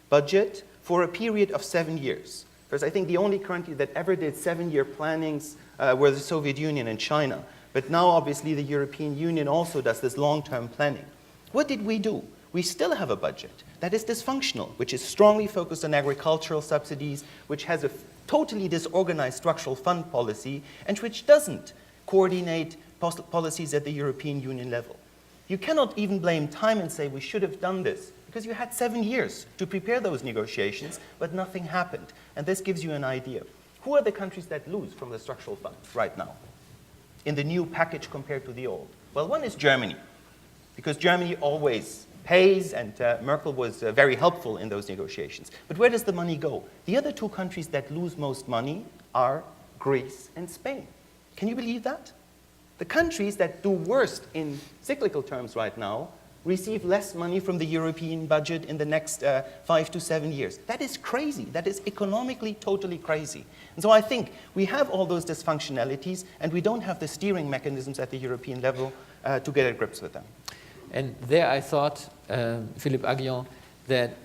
budget for a period of 7 years. Because I think the only country that ever did 7-year plannings were the Soviet Union and China. But now, obviously, the European Union also does this long-term planning. What did we do? We still have a budget that is dysfunctional, which is strongly focused on agricultural subsidies, which has a totally disorganized structural fund policy, and which doesn't coordinate policies at the European Union level. You cannot even blame time and say we should have done this, because you had 7 years to prepare those negotiations, but nothing happened. And this gives you an idea. Who are the countries that lose from the structural funds right now in the new package compared to the old? Well, one is Germany, because Germany always pays, and Merkel was very helpful in those negotiations. But where does the money go? The other two countries that lose most money are Greece and Spain. Can you believe that? The countries that do worst in cyclical terms right now receive less money from the European budget in the next 5 to 7 years. That is crazy. That is economically totally crazy. And so I think we have all those dysfunctionalities, and we don't have the steering mechanisms at the European level to get at grips with them. And there I thought, Philippe Aguillon, that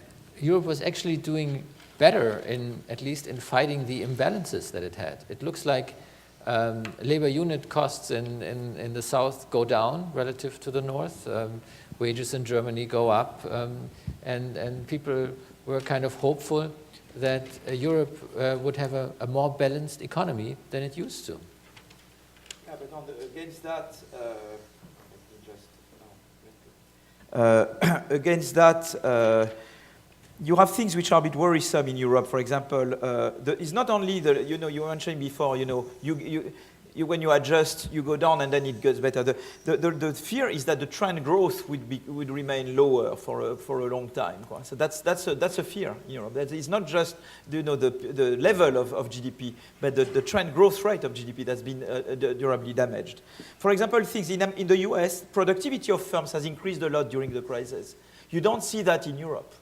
Europe was actually doing better at least in fighting the imbalances that it had. It looks like labor unit costs in the south go down relative to the north. Wages in Germany go up, and people were kind of hopeful that Europe would have a more balanced economy than it used to. Yeah, but against that, against that, you have things which are a bit worrisome in Europe. For example, it's not only the, you were mentioning before, when you adjust, you go down and then it gets better. The fear is that the trend growth would remain lower for a long time. So that's a fear in Europe. That is not just the level of GDP, but the trend growth rate of GDP that's been durably damaged. For example, things in the US, productivity of firms has increased a lot during the crisis. You don't see that in Europe.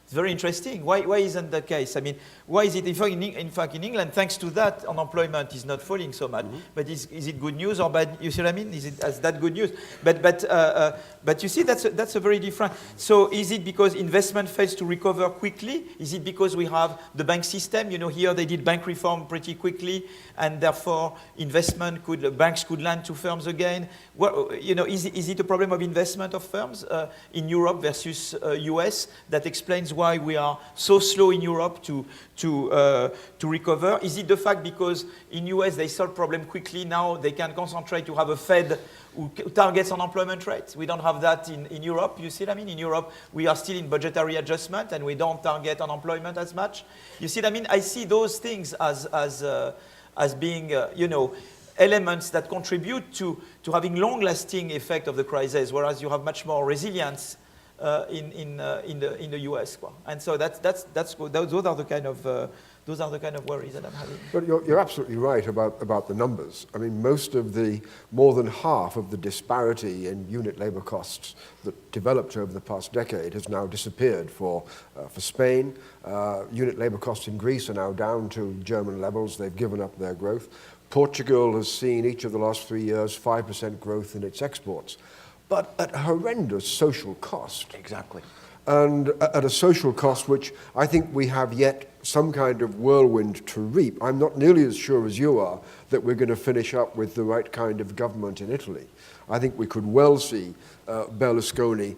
It's very interesting. Why isn't that the case? I mean, why is it? In fact, in England, thanks to that, unemployment is not falling so much. But is it good news or bad? You see what I mean? Is that good news? But you see, that's a very different. So is it because investment fails to recover quickly? Is it because we have the bank system? Here they did bank reform pretty quickly, and therefore banks could lend to firms again. Well, is it a problem of investment of firms in Europe versus US that explains why we are so slow in Europe to recover? Is it the fact because in US they solve problem quickly, now they can concentrate to have a Fed who targets unemployment rates? We don't have that in Europe. You see what I mean? In Europe, we are still in budgetary adjustment and we don't target unemployment as much. You see what I mean? I see those things as being, elements that contribute to having long-lasting effect of the crisis, whereas you have much more resilience in the US, and so those are the kind of worries that I'm having. But you're absolutely right about the numbers. I mean, more than half of the disparity in unit labor costs that developed over the past decade has now disappeared for Spain. Unit labor costs in Greece are now down to German levels. They've given up their growth. Portugal has seen each of the last 3 years 5% growth in its exports, but at horrendous social cost. Exactly. And at a social cost which I think we have yet some kind of whirlwind to reap. I'm not nearly as sure as you are that we're going to finish up with the right kind of government in Italy. I think we could well see Berlusconi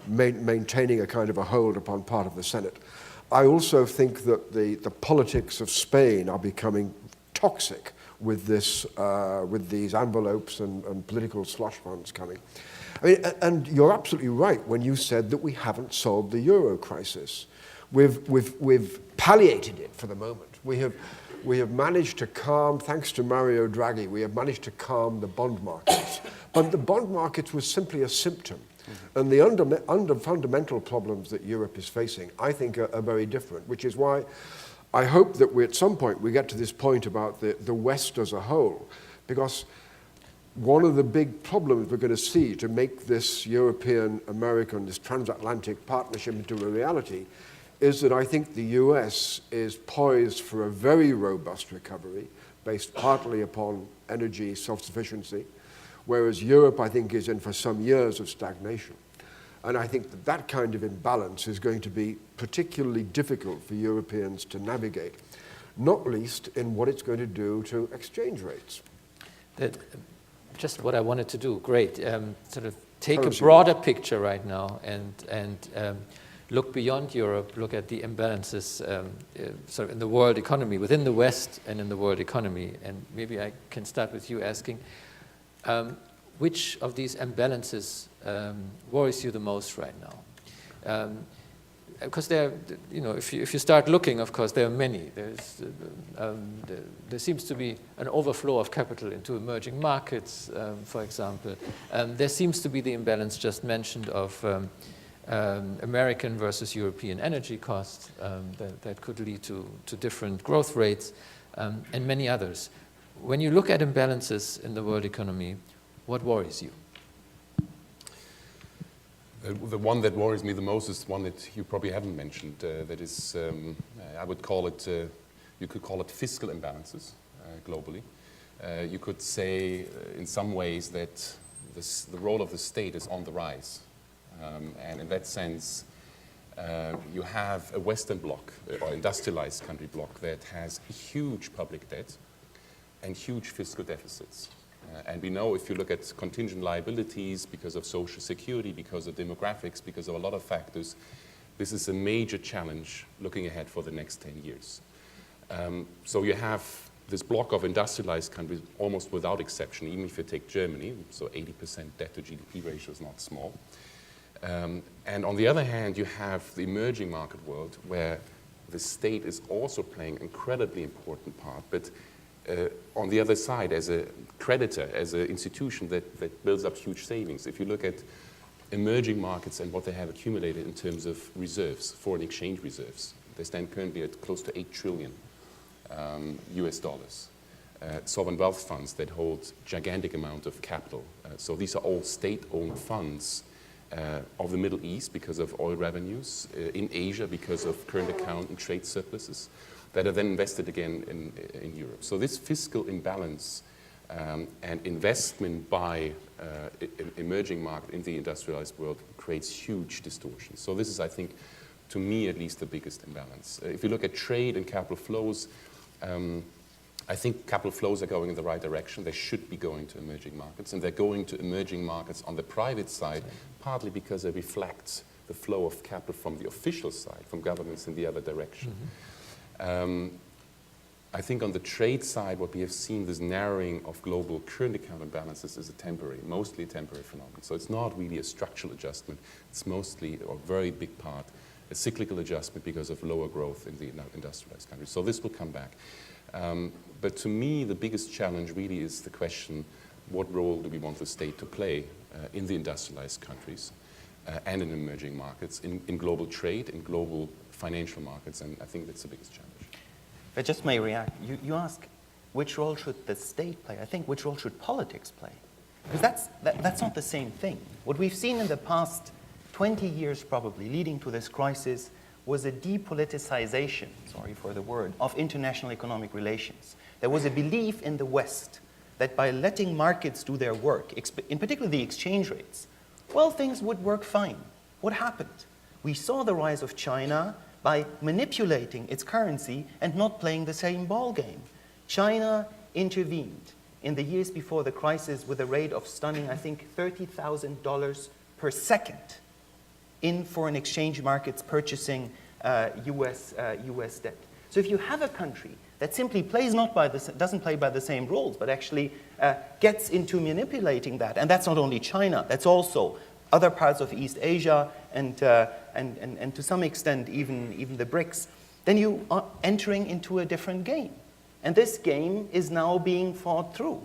maintaining a kind of a hold upon part of the Senate. I also think that the politics of Spain are becoming toxic with these envelopes and political slush funds coming. I mean, and you're absolutely right when you said that we haven't solved the euro crisis. We've palliated it for the moment. We have managed to calm, thanks to Mario Draghi, we have managed to calm the bond markets. But the bond markets was simply a symptom. And the fundamental problems that Europe is facing, I think, are very different, which is why I hope that at some point we get to this point about the West as a whole, because one of the big problems we're going to see to make this European-American, this transatlantic partnership into a reality is that I think the US is poised for a very robust recovery based partly upon energy self-sufficiency, whereas Europe, I think, is in for some years of stagnation. And I think that kind of imbalance is going to be particularly difficult for Europeans to navigate, not least in what it's going to do to exchange rates. Just what I wanted to do, great. Sort of take a broader picture right now and look beyond Europe, look at the imbalances sort of in the world economy, within the West and in the world economy. And maybe I can start with you asking, which of these imbalances worries you the most right now? Because there, if you start looking, of course, there are many. There seems to be an overflow of capital into emerging markets, for example. There seems to be the imbalance just mentioned of American versus European energy costs that could lead to different growth rates, and many others. When you look at imbalances in the world economy, what worries you? The one that worries me the most is one that you probably haven't mentioned. That is, I would call it, you could call it fiscal imbalances globally. You could say in some ways that the role of the state is on the rise. And in that sense, You have a Western bloc, or industrialized country bloc, that has huge public debt and huge fiscal deficits. And we know if you look at contingent liabilities because of social security, because of demographics, because of a lot of factors, this is a major challenge looking ahead for the next 10 years. So you have this block of industrialized countries almost without exception, even if you take Germany, so 80% debt to GDP ratio is not small. And on the other hand, you have the emerging market world where the state is also playing an incredibly important part, but on the other side, as a creditor, as an institution that builds up huge savings. If you look at emerging markets and what they have accumulated in terms of reserves, foreign exchange reserves, they stand currently at close to 8 trillion US dollars. Sovereign wealth funds that hold gigantic amount of capital. So these are all state-owned funds of the Middle East because of oil revenues, in Asia because of current account and trade surpluses, that are then invested again in Europe. So this fiscal imbalance and investment by emerging market in the industrialized world creates huge distortions. So this is, I think, to me at least, the biggest imbalance. If you look at trade and capital flows, I think capital flows are going in the right direction. They should be going to emerging markets, and they're going to emerging markets on the private side, partly because they reflect the flow of capital from the official side, from governments in the other direction. I think on the trade side, what we have seen, this narrowing of global current account imbalances is mostly a temporary phenomenon. So it's not really a structural adjustment. It's mostly, or a very big part, a cyclical adjustment because of lower growth in the industrialized countries. So this will come back. But to me, the biggest challenge really is the question, what role do we want the state to play in the industrialized countries and in emerging markets, in global trade, in global financial markets, and I think that's the biggest challenge. If I just may react, you ask, which role should the state play? I think, which role should politics play? Because that's not the same thing. What we've seen in the past 20 years probably leading to this crisis was a depoliticization, sorry for the word, of international economic relations. There was a belief in the West that by letting markets do their work, in particular the exchange rates, well, things would work fine. What happened? We saw the rise of China by manipulating its currency and not playing the same ball game. China intervened in the years before the crisis with a rate of stunning, I think, $30,000 per second in foreign exchange markets purchasing US debt. So if you have a country that simply doesn't play by the same rules, but actually gets into manipulating that, and that's not only China, that's also other parts of East Asia and to some extent even the BRICS, then you are entering into a different game. And this game is now being fought through.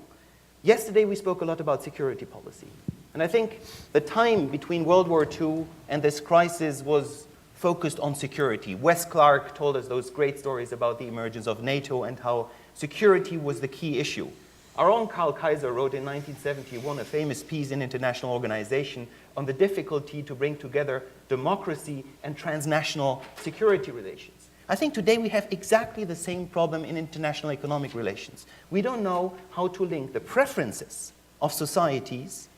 Yesterday we spoke a lot about security policy. And I think the time between World War II and this crisis was focused on security. Wes Clark told us those great stories about the emergence of NATO and how security was the key issue. Our own Karl Kaiser wrote in 1971 a famous piece in International Organization on the difficulty to bring together democracy and transnational security relations. I think today we have exactly the same problem in international economic relations. We don't know how to link the preferences of societies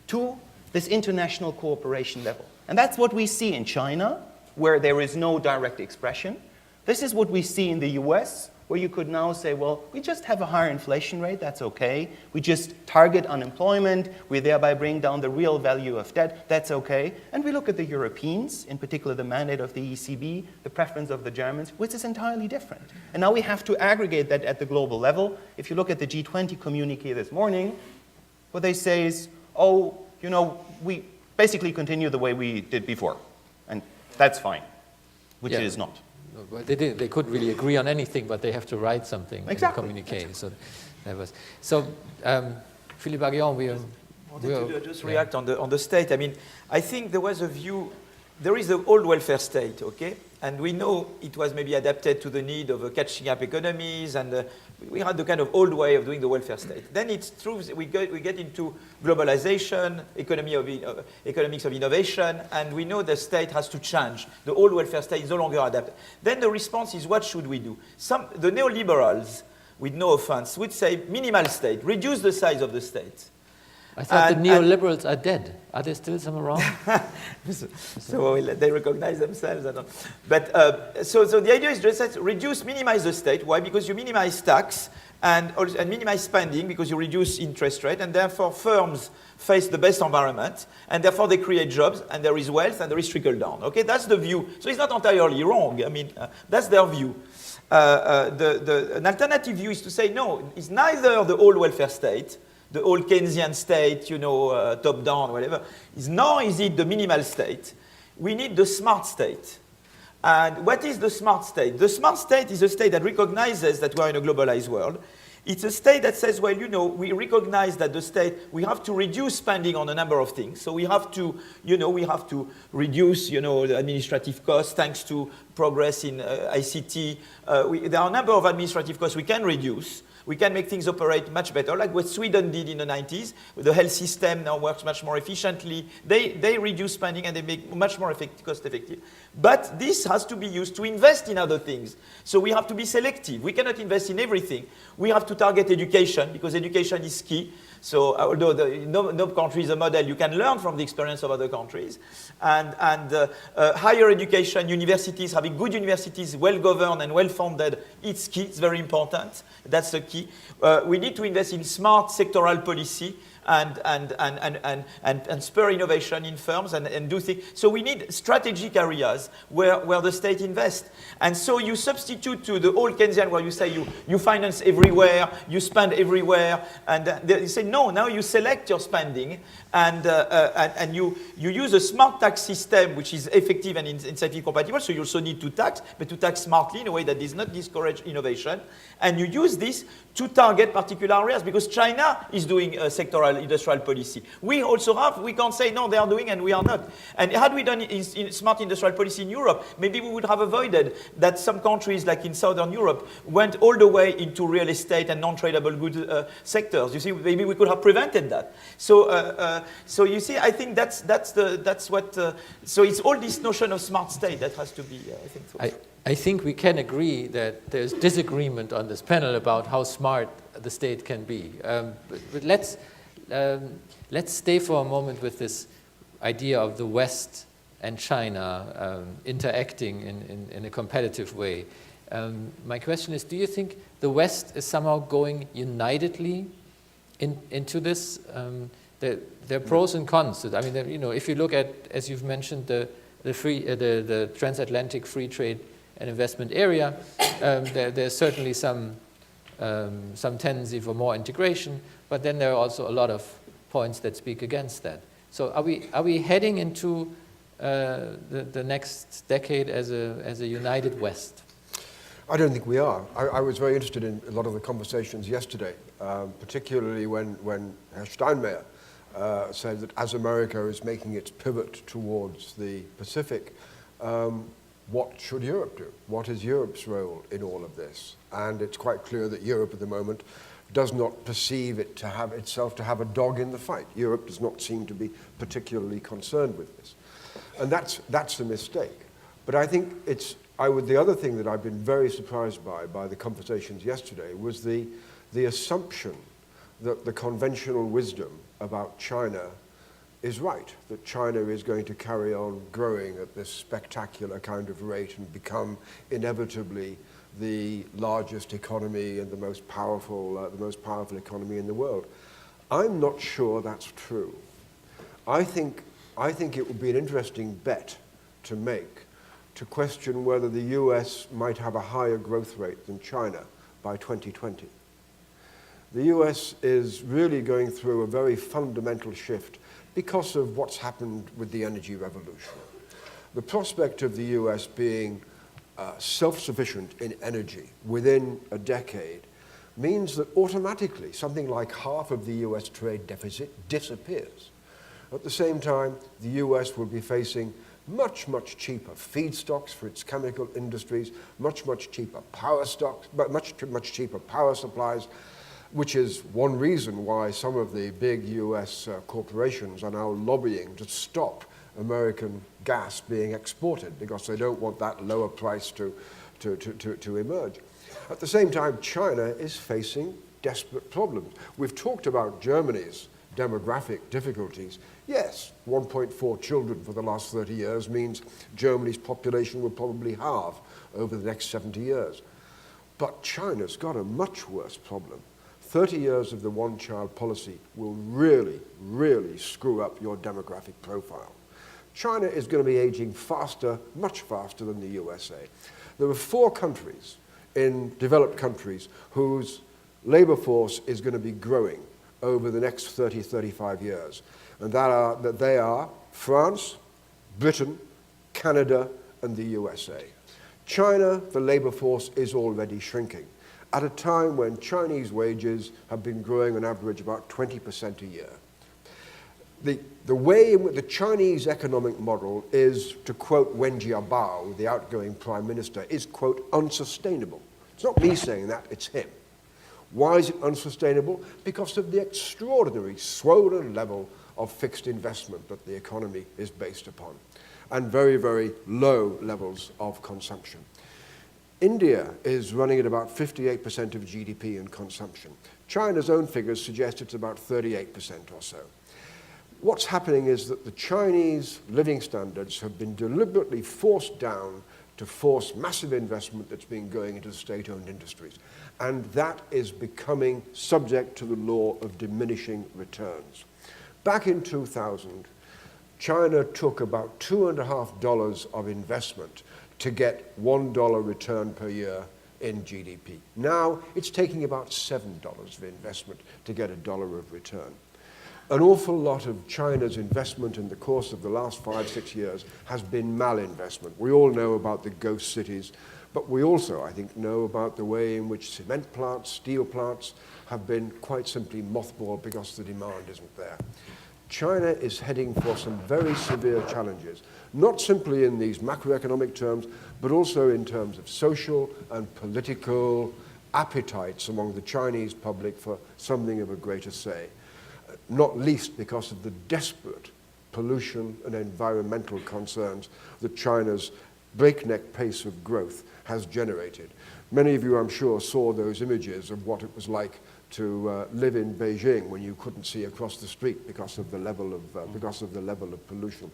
to this international cooperation level. And that's what we see in China, where there is no direct expression. This is what we see in the US, where you could now say, well, we just have a higher inflation rate, that's okay. We just target unemployment, we thereby bring down the real value of debt, that's okay. And we look at the Europeans, in particular the mandate of the ECB, the preference of the Germans, which is entirely different. And now we have to aggregate that at the global level. If you look at the G20 communique this morning, what they say is, oh, you know, we basically continue the way we did before. And that's fine, which it is not. Well, they couldn't really agree on anything, but they have to write something in the communique. So that was Philippe Aguillon, I wanted to just react on the state. I mean, I think there was a view. There is the old welfare state, okay, and we know it was maybe adapted to the need of catching up economies, and we had the kind of old way of doing the welfare state. Then it's true we get into globalization, economics of innovation, and we know the state has to change. The old welfare state is no longer adapted. Then the response is, what should we do? The neoliberals, with no offense, would say minimal state, reduce the size of the state. I thought And- the neoliberals are dead. Are there still some around? So they recognize themselves. I don't. But so the idea is just that minimize the state. Why? Because you minimize tax and minimize spending because you reduce interest rate, and therefore firms face the best environment, and therefore they create jobs, and there is wealth, and there is trickle down. Okay, that's the view. So it's not entirely wrong. I mean, that's their view. An alternative view is to say no. It's neither the old welfare state, the old Keynesian state, top down, whatever, nor is it the minimal state. We need the smart state. And what is the smart state? The smart state is a state that recognizes that we are in a globalized world. It's a state that says, well, we recognize that the state, we have to reduce spending on a number of things. So we have to, reduce, the administrative costs thanks to progress in ICT. There are a number of administrative costs we can reduce. We can make things operate much better, like what Sweden did in the 90s. The health system now works much more efficiently. They reduce spending and they make much more cost effective. But this has to be used to invest in other things. So we have to be selective. We cannot invest in everything. We have to target education because education is key. So although no country is a model, you can learn from the experience of other countries. And higher education, universities, having good universities, well-governed and well-funded, it's key. It's very important. That's the key. We need to invest in smart sectoral policy and spur innovation in firms and do things. So we need strategic areas where the state invests. And so you substitute to the old Keynesian where you say you finance everywhere, you spend everywhere, and you say no, now you select your spending and you use a smart tax system which is effective and incentive compatible, so you also need to tax, but to tax smartly in a way that does not discourage innovation. And you use this to target particular areas because China is doing sectoral industrial policy. We also have, we can't say no, they are doing and we are not. And had we done in smart industrial policy in Europe, maybe we would have avoided that some countries like in Southern Europe went all the way into real estate and non-tradable good sectors. You see, maybe we could have prevented that. So you see, I think that's what, so it's all this notion of smart state that has to be, I think. So. I think we can agree that there's disagreement on this panel about how smart the state can be. But let's stay for a moment with this idea of the West and China interacting in a competitive way. My question is, do you think the West is somehow going unitedly into this? There are pros and cons. I mean, if you look at, as you've mentioned, the transatlantic free trade and investment area, there's certainly some tendency for more integration, but then there are also a lot of points that speak against that. So are we heading into the next decade as a united West? I don't think we are. I was very interested in a lot of the conversations yesterday, particularly when Herr Steinmeier said that as America is making its pivot towards the Pacific, what should Europe do? What is Europe's role in all of this? And it's quite clear that Europe at the moment does not perceive itself to have a dog in the fight. Europe does not seem to be particularly concerned with this. And that's a mistake. But I think the other thing that I've been very surprised by the conversations yesterday was the assumption that the conventional wisdom about China is right, that China is going to carry on growing at this spectacular kind of rate and become inevitably the largest economy and the most powerful economy in the world. I'm not sure that's true. I think it would be an interesting bet to make to question whether the US might have a higher growth rate than China by 2020. The US is really going through a very fundamental shift because of what's happened with the energy revolution. The prospect of the US being self-sufficient in energy within a decade means that automatically something like half of the US trade deficit disappears. At the same time, the US will be facing much, much cheaper feedstocks for its chemical industries, much, much cheaper power stocks, much cheaper power supplies, which is one reason why some of the big US corporations are now lobbying to stop American gas being exported because they don't want that lower price to emerge. At the same time, China is facing desperate problems. We've talked about Germany's demographic difficulties, yes, 1.4 children for the last 30 years means Germany's population will probably halve over the next 70 years. But China's got a much worse problem. 30 years of the one-child policy will really, really screw up your demographic profile. China is going to be aging faster, much faster than the USA. There are 4 countries in developed countries whose labor force is going to be growing over the next 30, 35 years. And they are France, Britain, Canada, and the USA. China, the labor force is already shrinking at a time when Chinese wages have been growing on average about 20% a year. The way in which the Chinese economic model is, to quote Wen Jiabao, the outgoing prime minister, is, quote, unsustainable. It's not me saying that, it's him. Why is it unsustainable? Because of the extraordinary swollen level of fixed investment that the economy is based upon, and very, very low levels of consumption. India is running at about 58% of GDP in consumption. China's own figures suggest it's about 38% or so. What's happening is that the Chinese living standards have been deliberately forced down to force massive investment that's been going into state-owned industries. And that is becoming subject to the law of diminishing returns. Back in 2000, China took about $2.50 of investment to get $1 return per year in GDP. Now, it's taking about $7 of investment to get $1 of return. An awful lot of China's investment in the course of the last 5-6 years has been malinvestment. We all know about the ghost cities, but we also, I think, know about the way in which cement plants, steel plants have been quite simply mothballed because the demand isn't there. China is heading for some very severe challenges, not simply in these macroeconomic terms, but also in terms of social and political appetites among the Chinese public for something of a greater say, not least because of the desperate pollution and environmental concerns that China's breakneck pace of growth has generated. Many of you, I'm sure, saw those images of what it was like to live in Beijing when you couldn't see across the street because of the level of pollution.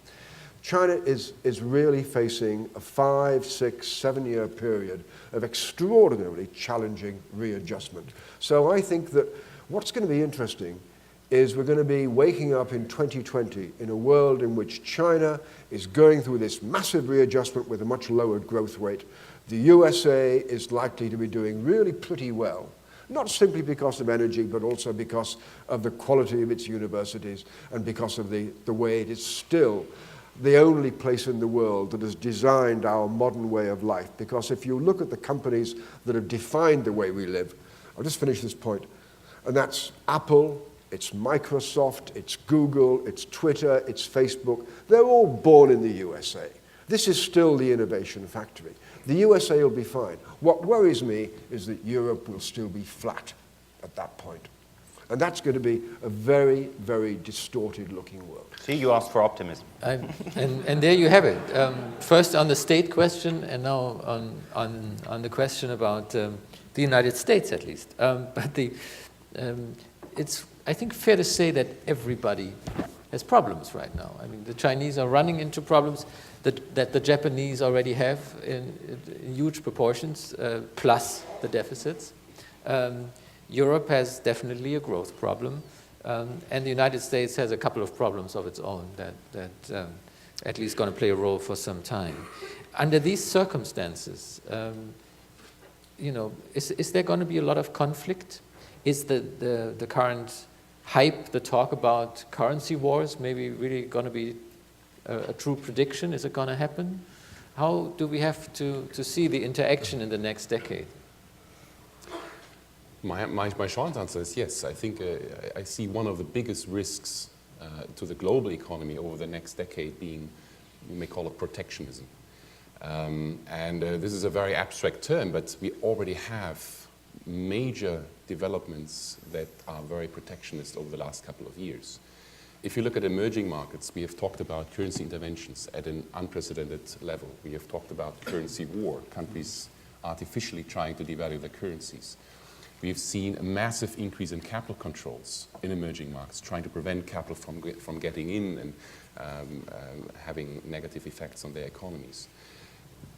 China is really facing a 5, 6, 7-year period of extraordinarily challenging readjustment. So I think that what's going to be interesting is we're going to be waking up in 2020 in a world in which China is going through this massive readjustment with a much lowered growth rate. The USA is likely to be doing really pretty well, not simply because of energy, but also because of the quality of its universities and because of the way it is still the only place in the world that has designed our modern way of life. Because if you look at the companies that have defined the way we live, I'll just finish this point, and that's Apple, it's Microsoft, it's Google, it's Twitter, it's Facebook. They're all born in the USA. This is still the innovation factory. The USA will be fine. What worries me is that Europe will still be flat at that point. And that's going to be a very, very distorted looking world. See, you asked for optimism. And there you have it. First on the state question, and now on the question about the United States, at least. It's, I think, fair to say that everybody has problems right now. I mean, the Chinese are running into problems that the Japanese already have in huge proportions, plus the deficits. Europe has definitely a growth problem, and the United States has a couple of problems of its own that at least going to play a role for some time. Under these circumstances, is there going to be a lot of conflict? Is the current hype, the talk about currency wars, maybe really going to be a true prediction? Is it going to happen? How do we have to see the interaction in the next decade? My short answer is yes. I think I see one of the biggest risks to the global economy over the next decade being, you may call it protectionism. This is a very abstract term, but we already have major developments that are very protectionist over the last couple of years. If you look at emerging markets, we have talked about currency interventions at an unprecedented level. We have talked about currency war, countries artificially trying to devalue their currencies. We've seen a massive increase in capital controls in emerging markets, trying to prevent capital from getting in and having negative effects on their economies.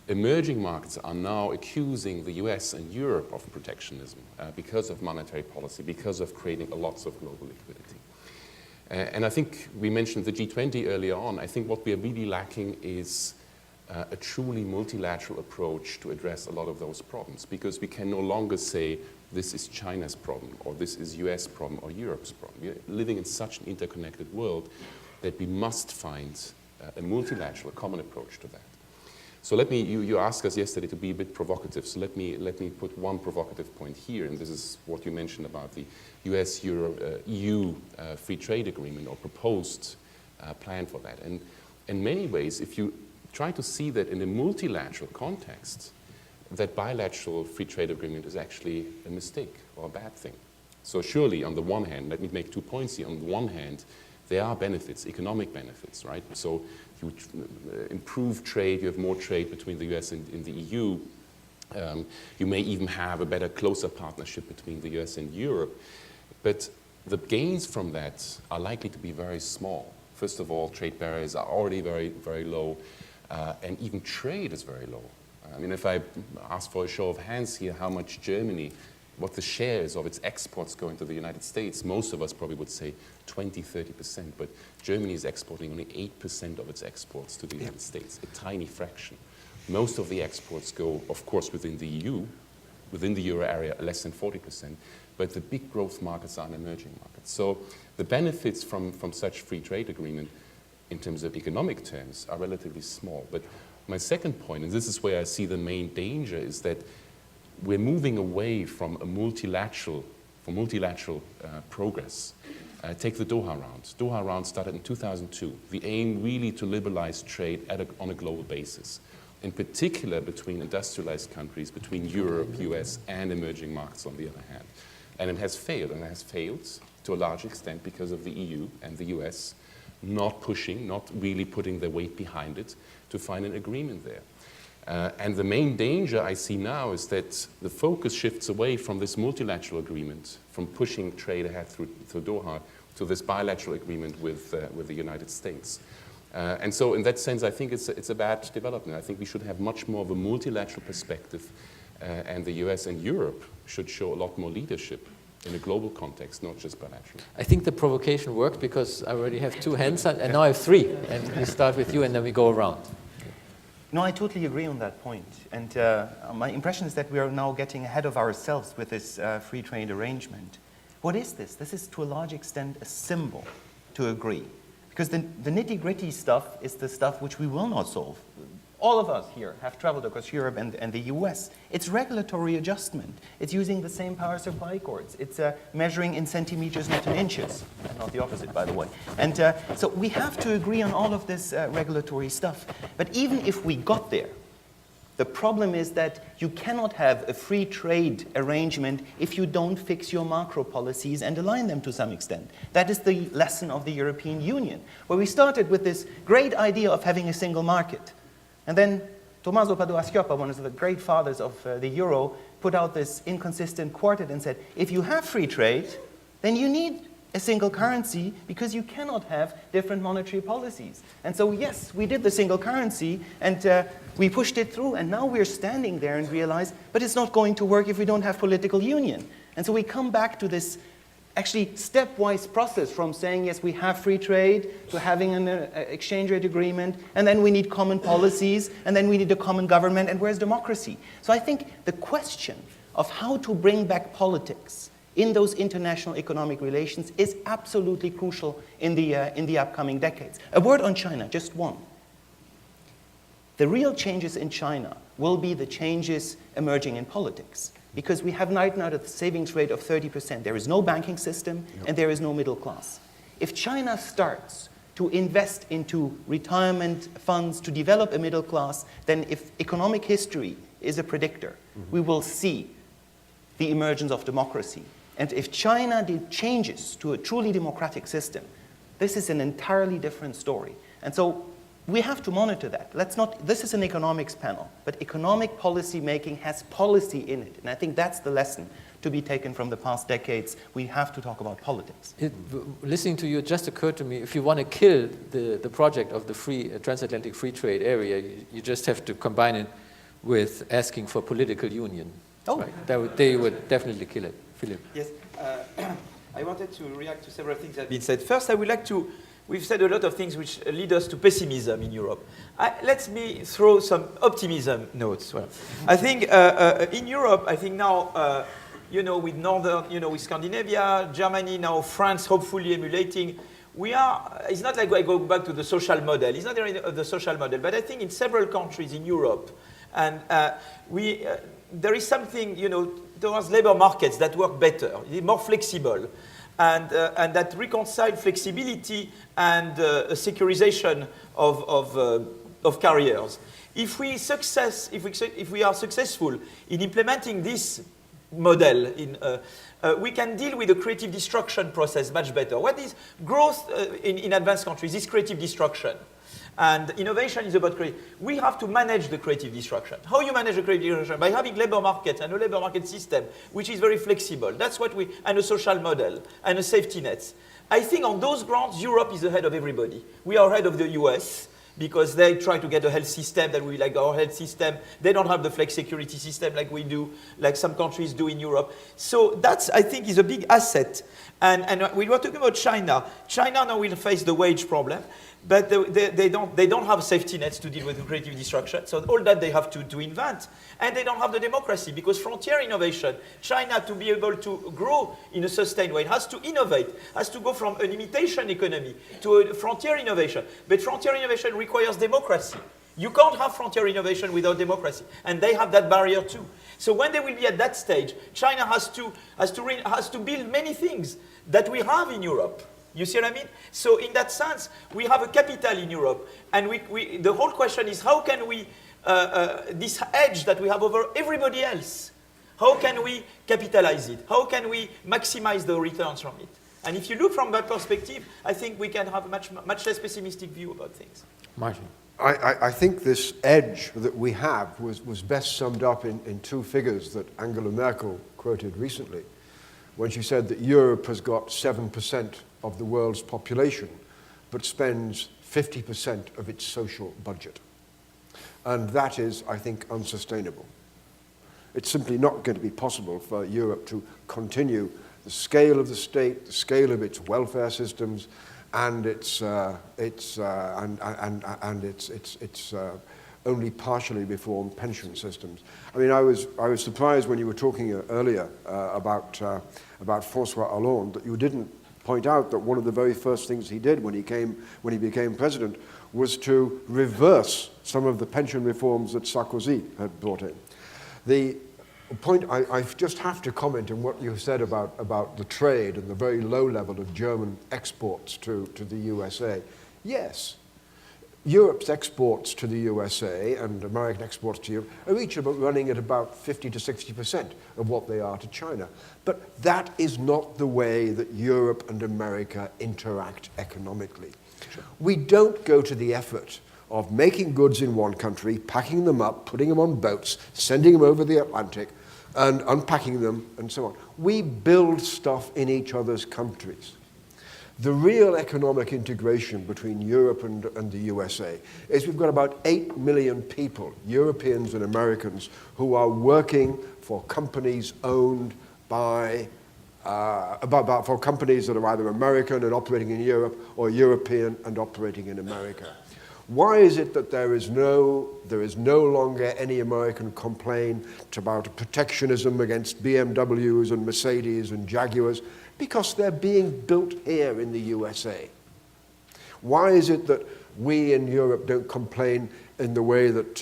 Emerging markets are now accusing the US and Europe of protectionism because of monetary policy, because of creating lots of global liquidity. And I think we mentioned the G20 earlier on. I think what we are really lacking is a truly multilateral approach to address a lot of those problems, because we can no longer say this is China's problem, or this is US problem, or Europe's problem. We are living in such an interconnected world that we must find a multilateral, common approach to that. So let me, you asked us yesterday to be a bit provocative, so let me put one provocative point here, and this is what you mentioned about the US-EU free trade agreement, or proposed plan for that. And in many ways, if you try to see that in a multilateral context, that bilateral free trade agreement is actually a mistake or a bad thing. So surely, on the one hand, let me make 2 points here. On the one hand, there are benefits, economic benefits, right? So you improve trade, you have more trade between the US and the EU. You may even have a better, closer partnership between the US and Europe. But the gains from that are likely to be very small. First of all, trade barriers are already very, very low, and even trade is very low. I mean, if I ask for a show of hands here, how much Germany, what the share is of its exports going to the United States, most of us probably would say 20, 30%, but Germany is exporting only 8% of its exports to the United States, a tiny fraction. Most of the exports go, of course, within the EU, within the euro area, less than 40%, but the big growth markets are in emerging markets. So the benefits from such free trade agreement in terms of economic terms are relatively small. But my second point, and this is where I see the main danger, is that we're moving away from multilateral progress. Take the Doha round. Doha round started in 2002. The aim really to liberalize trade on a global basis, in particular between industrialized countries, between Europe, US, and emerging markets on the other hand. And it has failed, and it has failed to a large extent because of the EU and the US not pushing, not really putting their weight behind it to find an agreement there. And the main danger I see now is that the focus shifts away from this multilateral agreement, from pushing trade ahead through Doha, to this bilateral agreement with the United States. And so in that sense, I think it's a bad development. I think we should have much more of a multilateral perspective, and the US and Europe should show a lot more leadership in a global context, not just bilateral. I think the provocation worked because I already have 2 hands, and now I have 3. And we start with you, and then we go around. No, I totally agree on that point. And my impression is that we are now getting ahead of ourselves with this free trade arrangement. What is this? This is, to a large extent, a symbol to agree. Because the nitty-gritty stuff is the stuff which we will not solve. All of us here have traveled across Europe and the US. It's regulatory adjustment. It's using the same power supply cords. It's measuring in centimeters, not in inches. Not the opposite, by the way. And so we have to agree on all of this regulatory stuff. But even if we got there, the problem is that you cannot have a free trade arrangement if you don't fix your macro policies and align them to some extent. That is the lesson of the European Union, where we started with this great idea of having a single market. And then Tommaso Padoa-Schioppa, one of the great fathers of the euro, put out this inconsistent quartet and said, if you have free trade, then you need a single currency because you cannot have different monetary policies. And so, yes, we did the single currency and we pushed it through, and now we're standing there and realize, but it's not going to work if we don't have political union. And so we come back to this actually stepwise process from saying, yes, we have free trade, to having an exchange rate agreement, and then we need common policies, and then we need a common government, and where's democracy? So I think the question of how to bring back politics in those international economic relations is absolutely crucial in the upcoming decades. A word on China, just one. The real changes in China will be the changes emerging in politics, because we have right now a savings rate of 30%. There is no banking system, and there is no middle class. If China starts to invest into retirement funds to develop a middle class, then if economic history is a predictor, we will see the emergence of democracy. And if China changes to a truly democratic system, this is an entirely different story. And so we have to monitor that. This is an economics panel, but economic policy making has policy in it. And I think that's the lesson to be taken from the past decades. We have to talk about politics. Listening to you, it just occurred to me, if you want to kill the project of the transatlantic free trade area, you just have to combine it with asking for political union. Oh. Right? They would definitely kill it. Philip. Yes, I wanted to react to several things that have been said. First, I would like to, we've said a lot of things which lead us to pessimism in Europe. Let me throw some optimism notes. Well, I think in Europe, I think now, with with Scandinavia, Germany, now France, hopefully emulating, it's not like I go back to the social model. It's not the social model, but I think in several countries in Europe, and there is something, towards labor markets that work better, more flexible, and that reconcile flexibility and securization of careers. If we are successful in implementing this model, we can deal with the creative destruction process much better. What is growth in advanced countries is creative destruction. And innovation is about creative. We have to manage the creative destruction. How you manage the creative destruction? By having labor markets and a labor market system which is very flexible. That's what and a social model and a safety net. I think on those grounds, Europe is ahead of everybody. We are ahead of the US because they try to get a health system that we like our health system. They don't have the flex security system like we do, like some countries do in Europe. So that's, I think, is a big asset. And we were talking about China. China now will face the wage problem. But they don't have safety nets to deal with creative destruction. So all that they have to invent. And they don't have the democracy because frontier innovation, China to be able to grow in a sustained way, has to innovate, has to go from an imitation economy to a frontier innovation. But frontier innovation requires democracy. You can't have frontier innovation without democracy. And they have that barrier too. So when they will be at that stage, China has to build many things that we have in Europe. You see what I mean? So in that sense, we have a capital in Europe. And the whole question is how can we, this edge that we have over everybody else, how can we capitalize it? How can we maximize the returns from it? And if you look from that perspective, I think we can have a much less pessimistic view about things. Martin. I think this edge that we have was best summed up in two figures that Angela Merkel quoted recently, when she said that Europe has got 7% of the world's population, but spends 50% of its social budget. And that is, I think, unsustainable. It's simply not going to be possible for Europe to continue the scale of the state, the scale of its welfare systems, and its only partially reformed pension systems. I mean, I was surprised when you were talking earlier about François Hollande that you didn't point out that one of the very first things he did when he became president was to reverse some of the pension reforms that Sarkozy had brought in. The point I just have to comment on what you said about the trade and the very low level of German exports to the USA. Yes, Europe's exports to the USA and American exports to Europe are each running at about 50 to 60% of what they are to China. But that is not the way that Europe and America interact economically. Sure. We don't go to the effort of making goods in one country, packing them up, putting them on boats, sending them over the Atlantic, and unpacking them, and so on. We build stuff in each other's countries. The real economic integration between Europe and the USA is we've got about 8 million people, Europeans and Americans, who are working for companies owned by, for companies that are either American and operating in Europe or European and operating in America. Why is it that there is no longer any American complaint about protectionism against BMWs and Mercedes and Jaguars? Because they're being built here in the USA. Why is it that we in Europe don't complain in the way that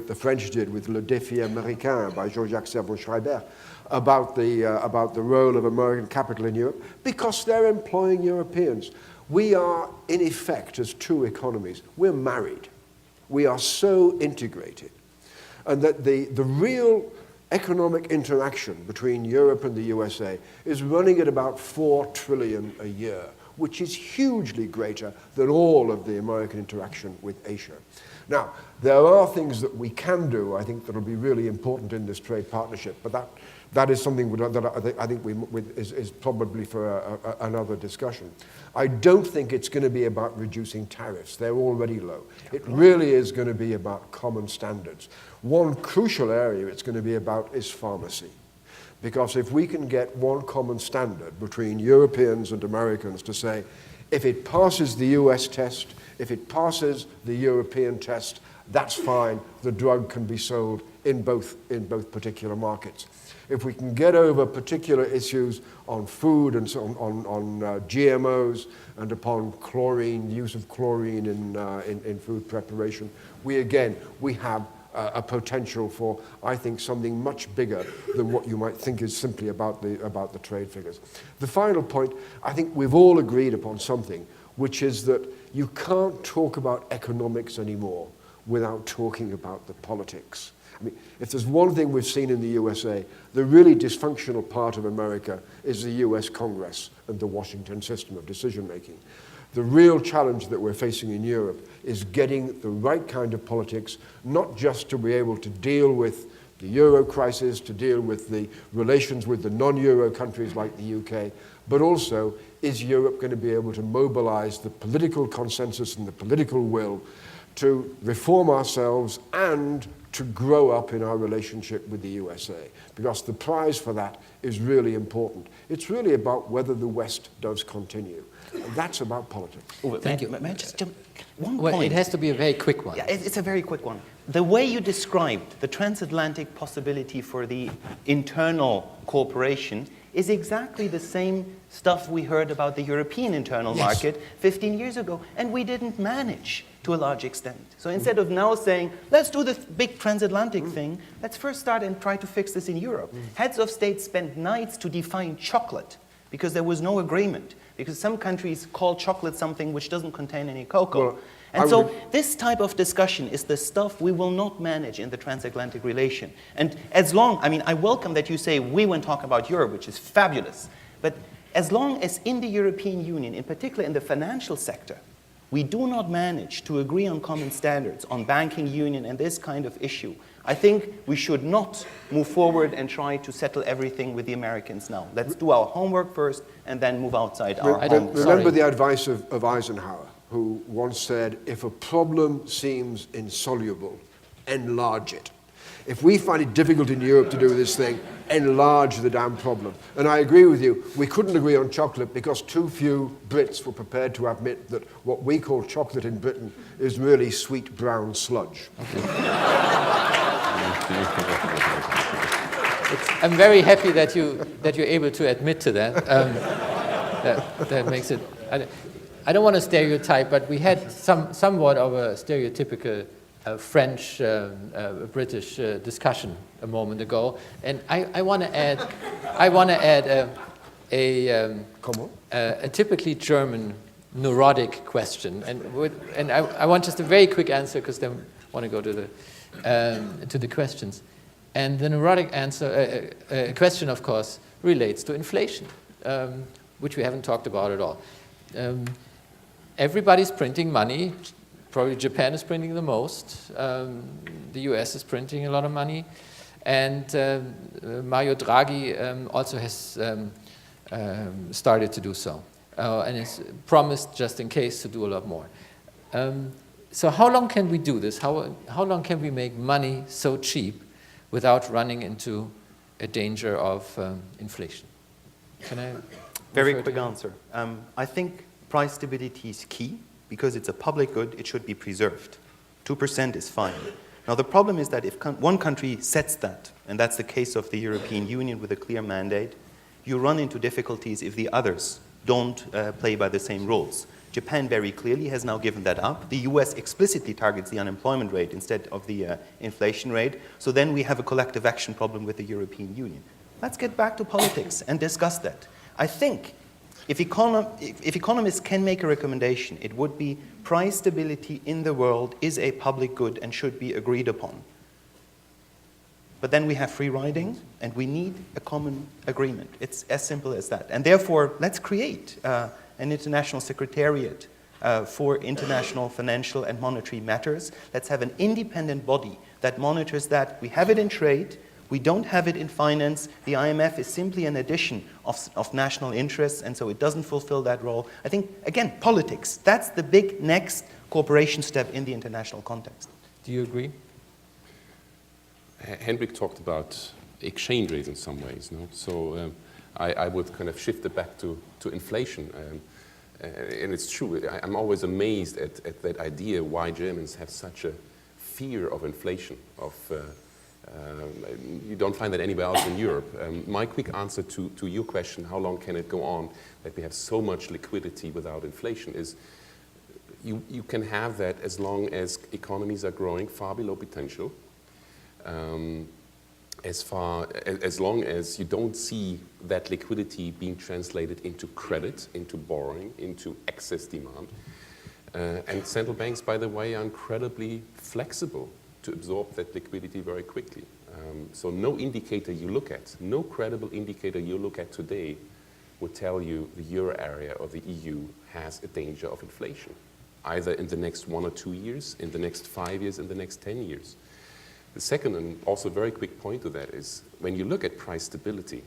the French did with Le Défi Américain by Jean-Jacques Servan-Schreiber about the role of American capital in Europe? Because they're employing Europeans. We are, in effect, as two economies, we're married. We are so integrated. And that the real economic interaction between Europe and the USA is running at about $4 trillion a year. which is hugely greater than all of the American interaction with Asia. Now, there are things that we can do, I think, that will be really important in this trade partnership, but that is something that I think is probably for another discussion. I don't think it's going to be about reducing tariffs. They're already low. It really is going to be about common standards. One crucial area it's going to be about is pharmacy. Because if we can get one common standard between Europeans and Americans to say, if it passes the US test, if it passes the European test, that's fine, the drug can be sold in both particular markets. If we can get over particular issues on food and so on GMOs and upon chlorine, use of chlorine in food preparation, we have a potential for, I think, something much bigger than what you might think is simply about the trade figures. The final point, I think we've all agreed upon something, which is that you can't talk about economics anymore without talking about the politics. I mean, if there's one thing we've seen in the USA, the really dysfunctional part of America is the US Congress and the Washington system of decision-making. The real challenge that we're facing in Europe is getting the right kind of politics, not just to be able to deal with the euro crisis, to deal with the relations with the non-euro countries like the UK, but also, is Europe going to be able to mobilize the political consensus and the political will to reform ourselves and to grow up in our relationship with the USA? Because the prize for that is really important. It's really about whether the West does continue. And that's about politics. Thank you. May I just jump? One Well, point. it has to be a very quick one. Yeah, it's a very quick one. The way you described the transatlantic possibility for the internal cooperation is exactly the same stuff we heard about the European internal market 15 years ago, and we didn't manage to a large extent. So instead of now saying, let's do this big transatlantic thing, let's first start and try to fix this in Europe. Heads of state spent nights to define chocolate because there was no agreement, because some countries call chocolate something which doesn't contain any cocoa. Well, and so this type of discussion is the stuff we will not manage in the transatlantic relation. And as long, I mean, I welcome that you say we won't talk about Europe, which is fabulous. But as long as in the European Union, in particular in the financial sector, we do not manage to agree on common standards on banking union and this kind of issue, I think we should not move forward and try to settle everything with the Americans now. Let's do our homework first and then move outside our home. Remember the advice of Eisenhower, who once said, if a problem seems insoluble, enlarge it. If we find it difficult in Europe to do this thing, enlarge the damn problem. And I agree with you, we couldn't agree on chocolate because too few Brits were prepared to admit that what we call chocolate in Britain is really sweet brown sludge. I'm very happy that you're able to admit to that. That makes it. I don't want to stereotype, but we had somewhat of a stereotypical French-British discussion a moment ago, and I want to add a typically German neurotic question, and I want just a very quick answer because then I want to go to the questions. And the neurotic answer question, of course, relates to inflation, which we haven't talked about at all. Everybody's printing money. Probably Japan is printing the most. The US is printing a lot of money. And Mario Draghi also has started to do so. And has promised, just in case, to do a lot more. So how long can we do this? How long can we make money so cheap without running into a danger of inflation? Can I? Very quick answer. I think price stability is key. Because it's a public good, it should be preserved. 2% is fine. Now the problem is that if one country sets that, and that's the case of the European Union with a clear mandate, you run into difficulties if the others don't play by the same rules. Japan very clearly has now given that up. The US explicitly targets the unemployment rate instead of the inflation rate. So then we have a collective action problem with the European Union. Let's get back to politics and discuss that. I think if economists can make a recommendation, it would be price stability in the world is a public good and should be agreed upon. But then we have free riding, and we need a common agreement. It's as simple as that. And therefore, let's create an international secretariat for international financial and monetary matters. Let's have an independent body that monitors that. We have it in trade. We don't have it in finance. The IMF is simply an addition of national interests, and so it doesn't fulfill that role. I think, again, politics. That's the big next cooperation step in the international context. Do you agree? Hendrik talked about exchange rates in some ways, no? So I would kind of shift it back to inflation. And it's true, I'm always amazed at that idea why Germans have such a fear of inflation, you don't find that anywhere else in Europe. My quick answer to your question, how long can it go on that we have so much liquidity without inflation, is you can have that as long as economies are growing far below potential, as long as you don't see that liquidity being translated into credit, into borrowing, into excess demand. And central banks, by the way, are incredibly flexible to absorb that liquidity very quickly. So no indicator you look at, no credible indicator you look at today would tell you the euro area or the EU has a danger of inflation, either in the next 1 or 2 years, in the next 5 years, in the next 10 years. The second and also very quick point to that is when you look at price stability,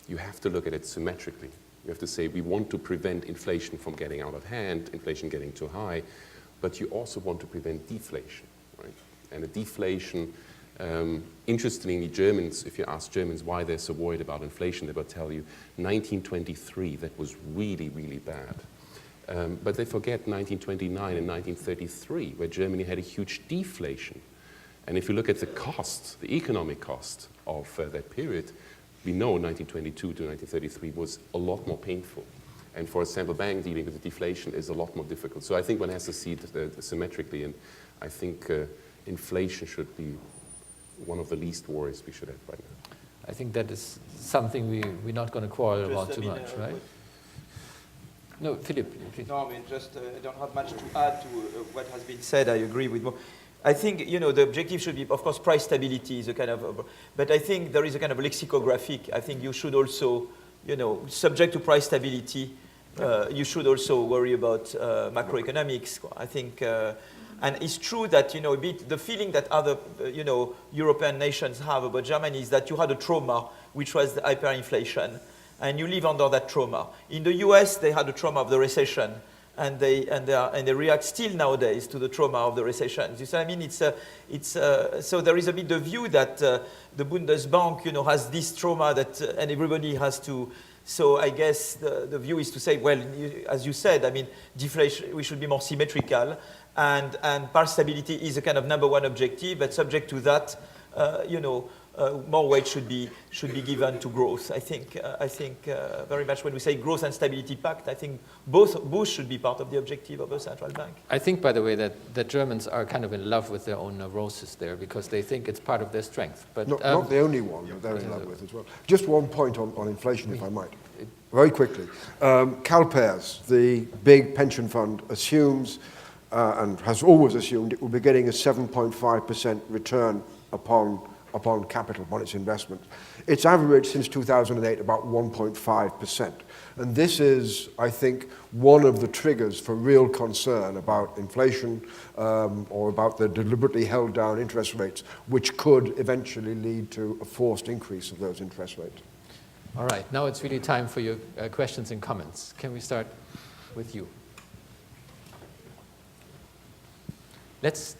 you have to look at it symmetrically. You have to say we want to prevent inflation from getting out of hand, inflation getting too high, but you also want to prevent deflation, right? And a deflation, interestingly, Germans, if you ask Germans why they're so worried about inflation, they will tell you 1923, that was really, really bad. But they forget 1929 and 1933, where Germany had a huge deflation. And if you look at the cost, the economic cost of that period, we know 1922 to 1933 was a lot more painful. And for a central bank dealing with the deflation is a lot more difficult. So I think one has to see it symmetrically, and I think inflation should be one of the least worries we should have right now. I think that is something we're not going to quarrel about too much, right? No, Philip, please. No, I mean, just I don't have much to add to what has been said. I agree with Mo. I think, you know, the objective should be, of course, price stability is a kind of, but I think there is a kind of lexicographic. I think you should also, you know, subject to price stability, you should also worry about macroeconomics. I think, and it's true that, you know, a bit the feeling that other, you know, European nations have about Germany is that you had a trauma, which was the hyperinflation, and you live under that trauma. In the US, they had a trauma of the recession, and they react still nowadays to the trauma of the recession. You see, I mean, so there is a bit the view that the Bundesbank, you know, has this trauma that, and everybody has to. So I guess the view is to say, well, as you said, I mean, deflation, we should be more symmetrical, and price stability is a kind of number one objective, but subject to that, you know, more weight should be given to growth. I think very much when we say growth and stability pact, I think both should be part of the objective of a central bank. I think, by the way, that Germans are kind of in love with their own neurosis there because they think it's part of their strength. But not the only one that they're in love with as well. Just one point on inflation, if I might, very quickly. CalPERS, the big pension fund, assumes and has always assumed it will be getting a 7.5% return upon capital, upon its investment. It's averaged since 2008 about 1.5%. And this is, I think, one of the triggers for real concern about inflation or about the deliberately held down interest rates, which could eventually lead to a forced increase of those interest rates. All right, now it's really time for your questions and comments. Can we start with you? Let's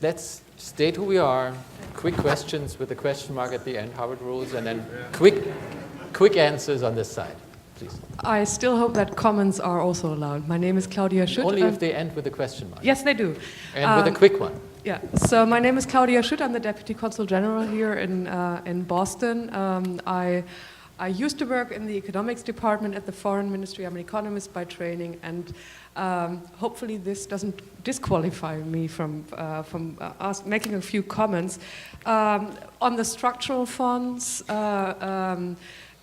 state who we are, quick questions with a question mark at the end, how it rules, and then quick answers on this side, please. I still hope that comments are also allowed. My name is Claudia Schütt. Only if they end with a question mark. Yes, they do. And with a quick one. Yeah, so my name is Claudia Schütt. I'm the Deputy Consul General here in Boston. I used to work in the economics department at the Foreign Ministry. I'm an economist by training, and hopefully this doesn't disqualify me from making a few comments. On the structural funds,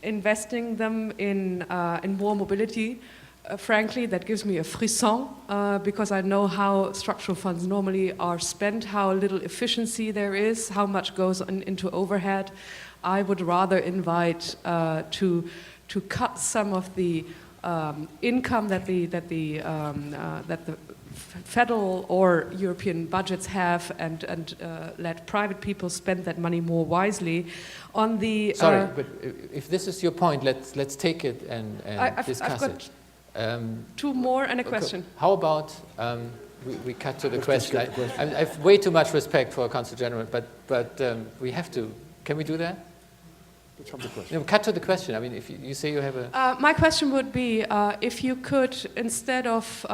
investing them in more mobility, frankly, that gives me a frisson because I know how structural funds normally are spent, how little efficiency there is, how much goes into overhead. I would rather invite to cut some of the income that the federal or European budgets have, and let private people spend that money more wisely. On the sorry, but if this is your point, let's take it and discuss I've got it. two more and a question. How about we cut to the question? I have way too much respect for Consul General, but we have to. Can we do that? No, cut to the question. I mean, if you say you have a... My question would be, if you could, instead of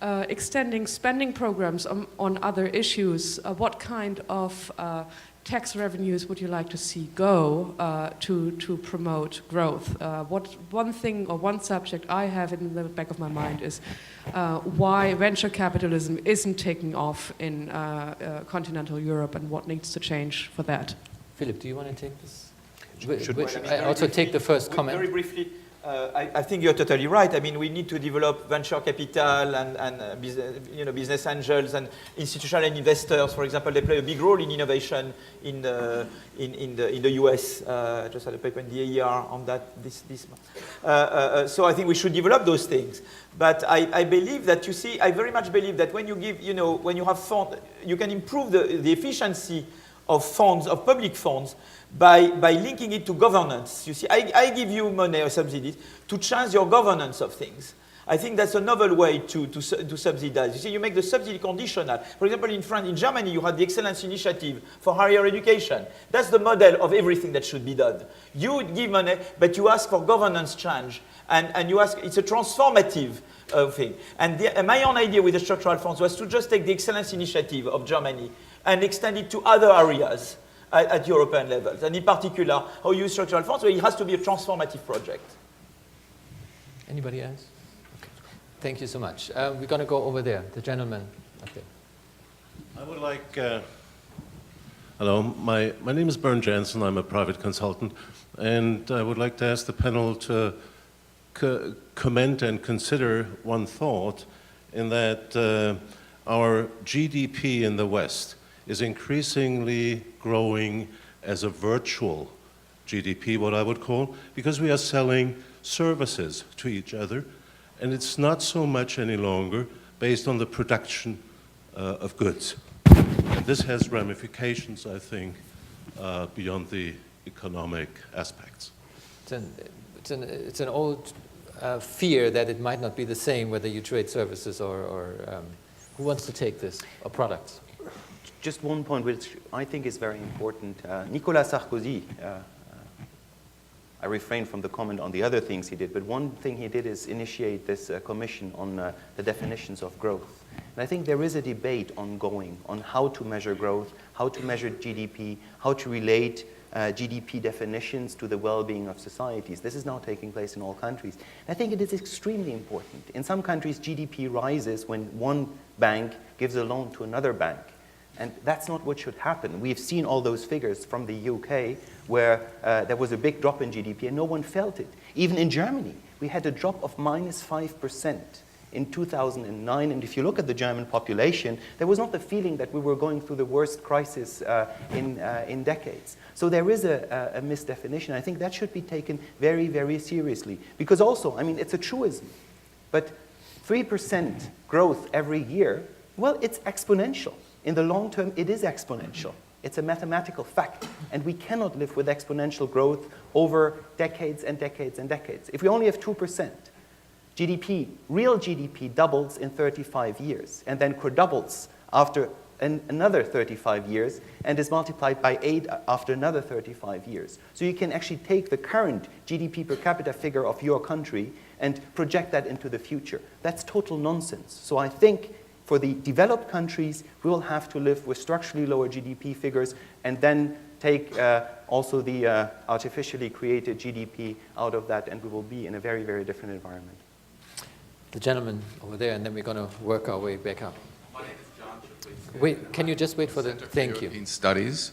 extending spending programs on other issues, what kind of tax revenues would you like to see go to promote growth? What one thing or one subject I have in the back of my mind is why venture capitalism isn't taking off in continental Europe, and what needs to change for that? Philip, do you want to take this? I also take the first comment. Very briefly, I think you're totally right. I mean, we need to develop venture capital and business angels and institutional investors. For example, they play a big role in innovation in the US. I just had a paper in the AER on that this month. So I think we should develop those things. But I believe that, you see, I very much believe that when you give, when you have funds, you can improve the efficiency of funds, of public funds, by linking it to governance. You see, I give you money or subsidies to change your governance of things. I think that's a novel way to subsidize. You see, you make the subsidy conditional. For example, in France, in Germany, you had the Excellence Initiative for higher education. That's the model of everything that should be done. You give money, but you ask for governance change. And you ask, it's a transformative thing. And my own idea with the structural funds was to just take the Excellence Initiative of Germany and extend it to other areas at European levels. And in particular, how you use structural funds, where it has to be a transformative project. Anybody else? Okay. Thank you so much. We're going to go over there, the gentleman up there. I would like, hello, my name is Bernd Jansen, I'm a private consultant, and I would like to ask the panel to comment and consider one thought, in that our GDP in the West is increasingly growing as a virtual GDP, what I would call, because we are selling services to each other, and it's not so much any longer based on the production of goods. And this has ramifications, I think, beyond the economic aspects. It's an old fear that it might not be the same whether you trade services or who wants to take this, or products? Just one point which I think is very important. Nicolas Sarkozy, I refrain from the comment on the other things he did, but one thing he did is initiate this commission on the definitions of growth. And I think there is a debate ongoing on how to measure growth, how to measure GDP, how to relate GDP definitions to the well-being of societies. This is now taking place in all countries. And I think it is extremely important. In some countries, GDP rises when one bank gives a loan to another bank. And that's not what should happen. We've seen all those figures from the UK where there was a big drop in GDP and no one felt it. Even in Germany, we had a drop of -5% in 2009. And if you look at the German population, there was not the feeling that we were going through the worst crisis in decades. So there is a misdefinition. I think that should be taken very, very seriously. Because also, I mean, it's a truism. But 3% growth every year, well, it's exponential. In the long term, it is exponential. It's a mathematical fact. And we cannot live with exponential growth over decades and decades and decades. If we only have 2%, GDP, real GDP, doubles in 35 years and then quadruples after another 35 years and is multiplied by 8 after another 35 years. So you can actually take the current GDP per capita figure of your country and project that into the future. That's total nonsense. So I think for the developed countries, we will have to live with structurally lower GDP figures and then take also the artificially created GDP out of that, and we will be in a very, very different environment. The gentleman over there, and then we're going to work our way back up. My name is John Shipley. Wait, can you just wait for the... Thank you. European Studies.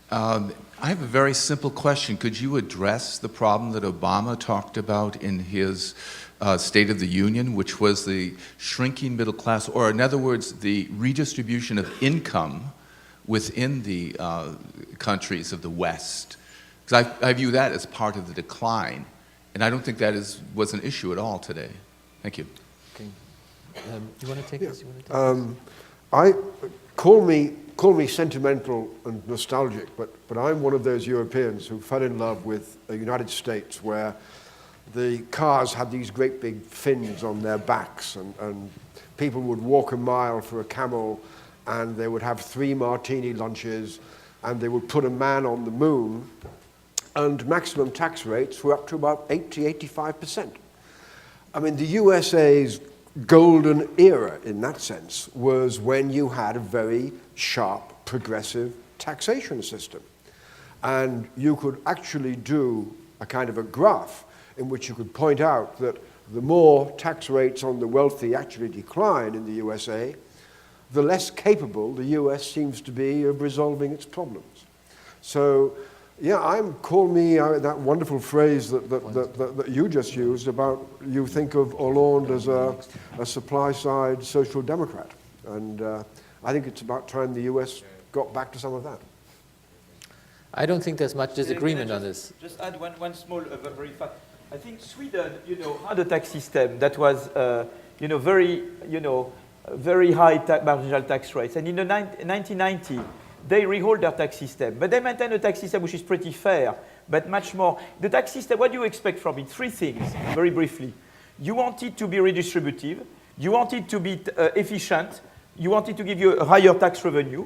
I have a very simple question. Could you address the problem that Obama talked about in his State of the Union, which was the shrinking middle class, or in other words, the redistribution of income within the countries of the West? Because I view that as part of the decline And I don't think that was an issue at all today. Thank you. Okay. You want to take this? You want to take Call me sentimental and nostalgic, but I'm one of those Europeans who fell in love with the United States, where the cars had these great big fins on their backs, and people would walk a mile for a camel, and they would have 3 martini lunches, and they would put a man on the moon, and maximum tax rates were up to about 80–85%. I mean, the USA's golden era in that sense was when you had a very sharp, progressive taxation system. And you could actually do a kind of a graph in which you could point out that the more tax rates on the wealthy actually decline in the USA, the less capable the US seems to be of resolving its problems. So, yeah, call me that wonderful phrase that you just used about, you think of Hollande as a supply-side social democrat. And I think it's about time the US got back to some of that. I don't think there's much disagreement on this. Just add one small, very fast. I think Sweden, had a tax system that was, very high marginal tax rates. And in the 1990, they rehold their tax system. But they maintain a tax system which is pretty fair, but much more. The tax system, what do you expect from it? 3 things, very briefly. You want it to be redistributive. You want it to be efficient. You want it to give you a higher tax revenue.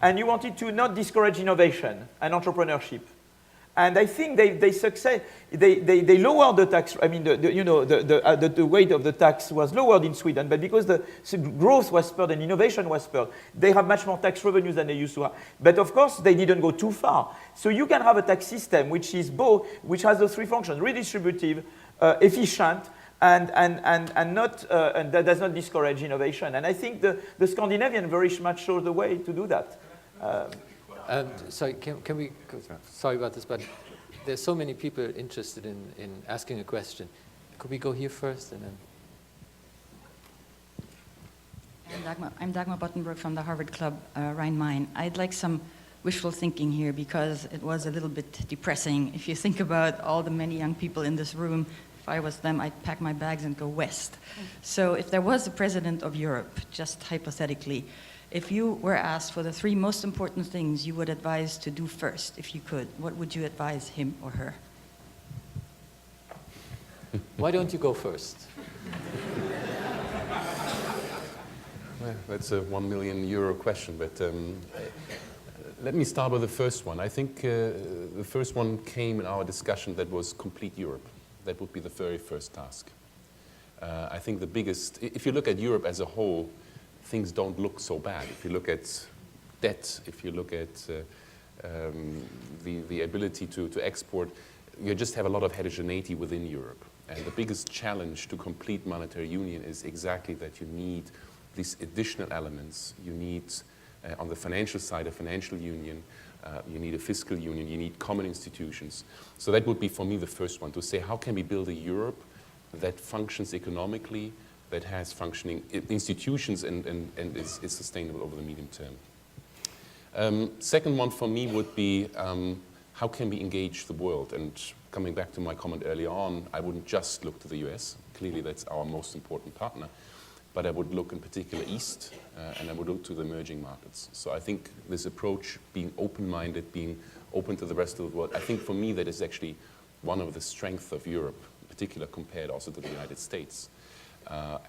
And you want it to not discourage innovation and entrepreneurship. And I think they succeed. They lowered the tax. I mean, the weight of the tax was lowered in Sweden, but because the growth was spurred and innovation was spurred, they have much more tax revenues than they used to have. But of course, they didn't go too far. So you can have a tax system which is which has those 3 functions: redistributive, efficient, and that does not discourage innovation. And I think the Scandinavian very much shows the way to do that. Sorry, can we? Sorry about this, but there's so many people interested in asking a question. Could we go here first and then? I'm Dagmar Bottenberg from the Harvard Club Rhine-Main. I'd like some wishful thinking here because it was a little bit depressing. If you think about all the many young people in this room, if I was them, I'd pack my bags and go west. So if there was a president of Europe, just hypothetically, if you were asked for the 3 most important things you would advise to do first, if you could, what would you advise him or her? Why don't you go first? Well, that's a €1 million question, but let me start with the first one. I think the first one came in our discussion that was complete Europe. That would be the very first task. I think the biggest, if you look at Europe as a whole, things don't look so bad. If you look at debt, if you look at the ability to export, you just have a lot of heterogeneity within Europe. And the biggest challenge to complete monetary union is exactly that you need these additional elements. You need, on the financial side, a financial union. You need a fiscal union. You need common institutions. So that would be, for me, the first one, to say, how can we build a Europe that functions economically, that has functioning institutions and is sustainable over the medium term. Second one for me would be, how can we engage the world? And coming back to my comment earlier on, I wouldn't just look to the US. Clearly, that's our most important partner. But I would look in particular east, and I would look to the emerging markets. So I think this approach, being open-minded, being open to the rest of the world, I think for me that is actually one of the strengths of Europe, in particular compared also to the United States.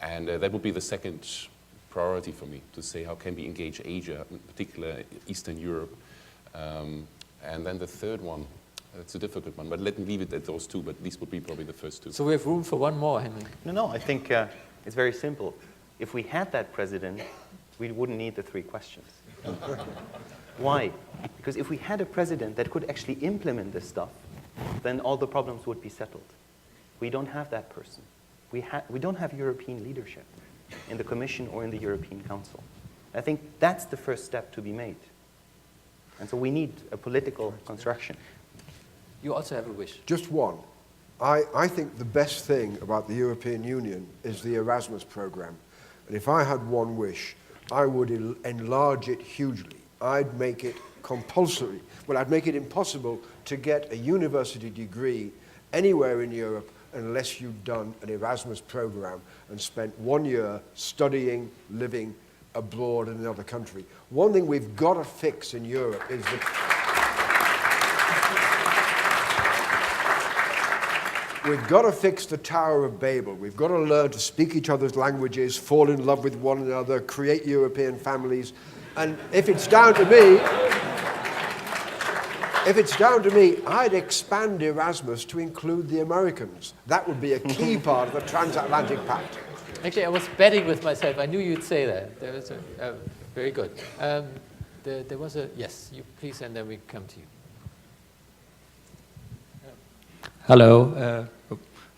And that would be the second priority for me, to say how can we engage Asia, in particular Eastern Europe. And then the third one, it's a difficult one, but let me leave it at those 2, but these would be probably the first 2. So we have room for one more, Henrik. No, I think it's very simple. If we had that president, we wouldn't need the 3 questions. Why? Because if we had a president that could actually implement this stuff, then all the problems would be settled. We don't have that person. We don't have European leadership in the Commission or in the European Council. I think that's the first step to be made. And so we need a political construction. You also have a wish. Just one. I think the best thing about the European Union is the Erasmus program. And if I had one wish, I would enlarge it hugely. I'd make it compulsory. Well, I'd make it impossible to get a university degree anywhere in Europe unless you've done an Erasmus program and spent 1 year studying, living abroad in another country. One thing we've got to fix in Europe is that we've got to fix the Tower of Babel. We've got to learn to speak each other's languages, fall in love with one another, create European families. And if it's down to me, I'd expand Erasmus to include the Americans. That would be a key part of the transatlantic pact. Actually, I was betting with myself. I knew you'd say that. There was very good. There was a, yes, you please, and then we come to you. Hello,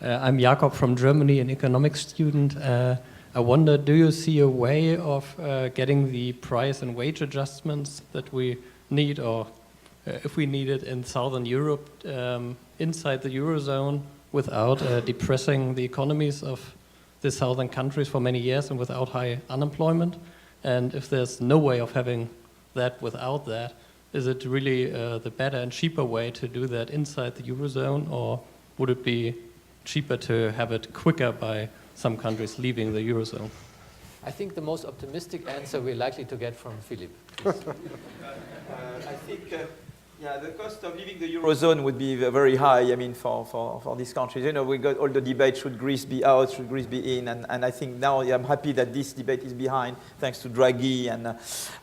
I'm Jakob from Germany, an economics student. I wonder, do you see a way of getting the price and wage adjustments that we need, or if we need it in Southern Europe, inside the Eurozone, without depressing the economies of the southern countries for many years and without high unemployment? And if there's no way of having that without that, is it really the better and cheaper way to do that inside the Eurozone, or would it be cheaper to have it quicker by some countries leaving the Eurozone? I think the most optimistic answer we're likely to get from Philip. I think the cost of leaving the Eurozone would be very high, I mean, for these countries. You know, we got all the debate, should Greece be out, should Greece be in, and I think now I'm happy that this debate is behind, thanks to Draghi. And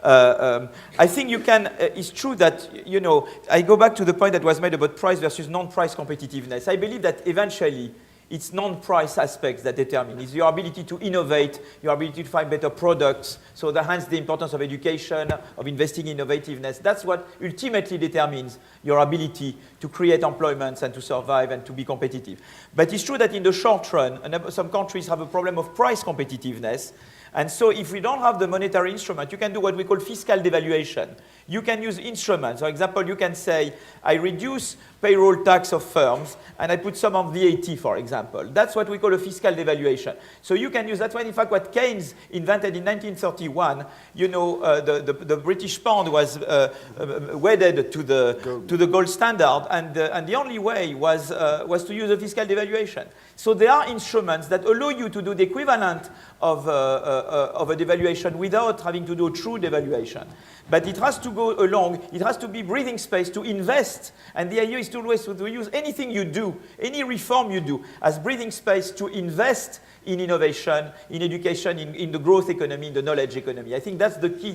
I think you can, it's true that, you know, I go back to the point that was made about price versus non-price competitiveness. I believe that eventually, it's non-price aspects that determine. It's your ability to innovate, your ability to find better products. So that hence the importance of education, of investing in innovativeness. That's what ultimately determines your ability to create employments and to survive and to be competitive. But it's true that in the short run, some countries have a problem of price competitiveness. And so if we don't have the monetary instrument, you can do what we call fiscal devaluation. You can use instruments. For example, you can say, I reduce payroll tax of firms, and I put some on VAT, for example. That's what we call a fiscal devaluation. So you can use, that's when, in fact, what Keynes invented in 1931, you know, the British pound was wedded to the gold standard, and the only way was to use a fiscal devaluation. So there are instruments that allow you to do the equivalent of a devaluation without having to do a true devaluation. But it has to go along, it has to be breathing space to invest. And the idea is to always to use anything you do, any reform you do, as breathing space to invest in innovation, in education, in the growth economy, in the knowledge economy. I think that's the key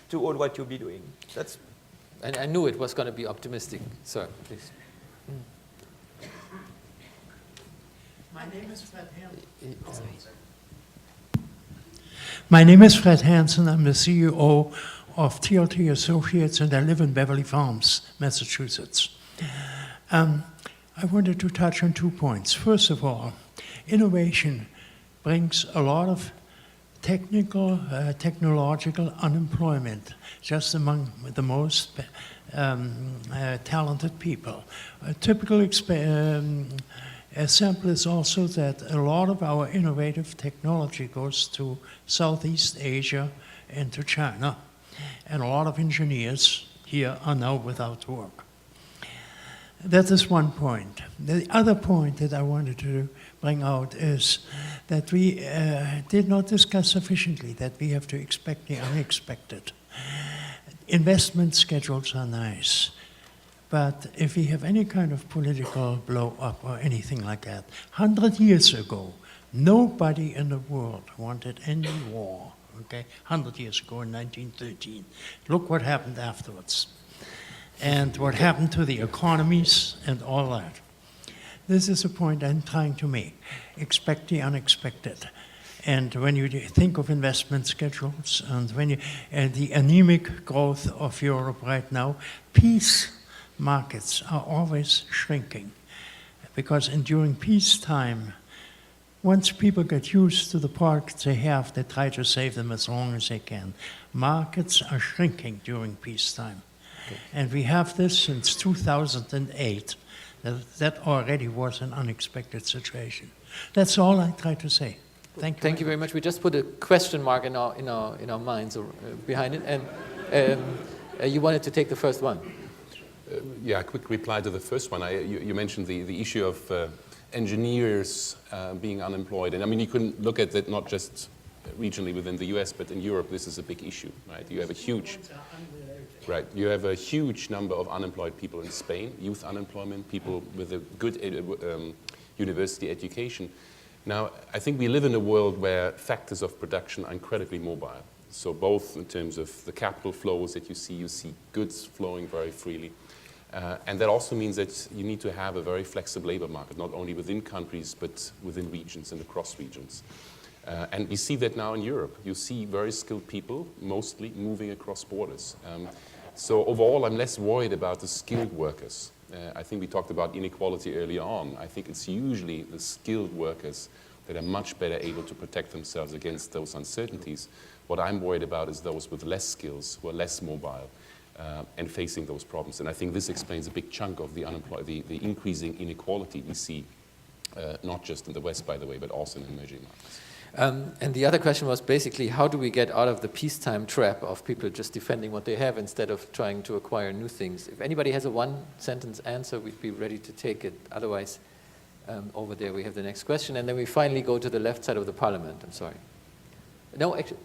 to all what you'll be doing. That's. And I knew it was going to be optimistic. Sir, please. My name is Fred Hansen. My name is Fred Hansen. I'm the CEO of TLT Associates, and I live in Beverly Farms, Massachusetts. I wanted to touch on 2 points. First of all, innovation brings a lot of technological unemployment just among the most talented people. A typical example is also that a lot of our innovative technology goes to Southeast Asia and to China. And a lot of engineers here are now without work. That is one point. The other point that I wanted to bring out is that we did not discuss sufficiently that we have to expect the unexpected. Investment schedules are nice, but if we have any kind of political blow-up or anything like that, 100 years ago, nobody in the world wanted any war. Okay, 100 years ago in 1913. Look what happened afterwards. And what happened to the economies and all that. This is a point I'm trying to make. Expect the unexpected. And when you think of investment schedules and when the anemic growth of Europe right now, peace markets are always shrinking. Because during peacetime, once people get used to the products they have, they try to save them as long as they can. Markets are shrinking during peacetime. Okay. And we have this since 2008. That already was an unexpected situation. That's all I try to say. Thank you. Thank you very much. We just put a question mark in our minds behind it. And you wanted to take the first one. Yeah, a quick reply to the first one. You mentioned the issue of engineers being unemployed. And I mean, you can look at it not just regionally within the US, but in Europe, this is a big issue, right? You have a huge, you have a huge number of unemployed people in Spain, youth unemployment, people with a good university education. Now, I think we live in a world where factors of production are incredibly mobile. So both in terms of the capital flows that you see goods flowing very freely. And that also means that you need to have a very flexible labor market, not only within countries, but within regions and across regions. And we see that now in Europe. You see very skilled people, mostly moving across borders. So overall, I'm less worried about the skilled workers. I think we talked about inequality earlier on. I think it's usually the skilled workers that are much better able to protect themselves against those uncertainties. What I'm worried about is those with less skills, who are less mobile, and facing those problems. And I think this explains a big chunk of the increasing inequality we see, not just in the West, by the way, but also in emerging markets. And the other question was basically, how do we get out of the peacetime trap of people just defending what they have instead of trying to acquire new things? If anybody has a one-sentence answer, we'd be ready to take it. Otherwise, over there we have the next question. And then we finally go to the left side of the parliament. I'm sorry. No, actually,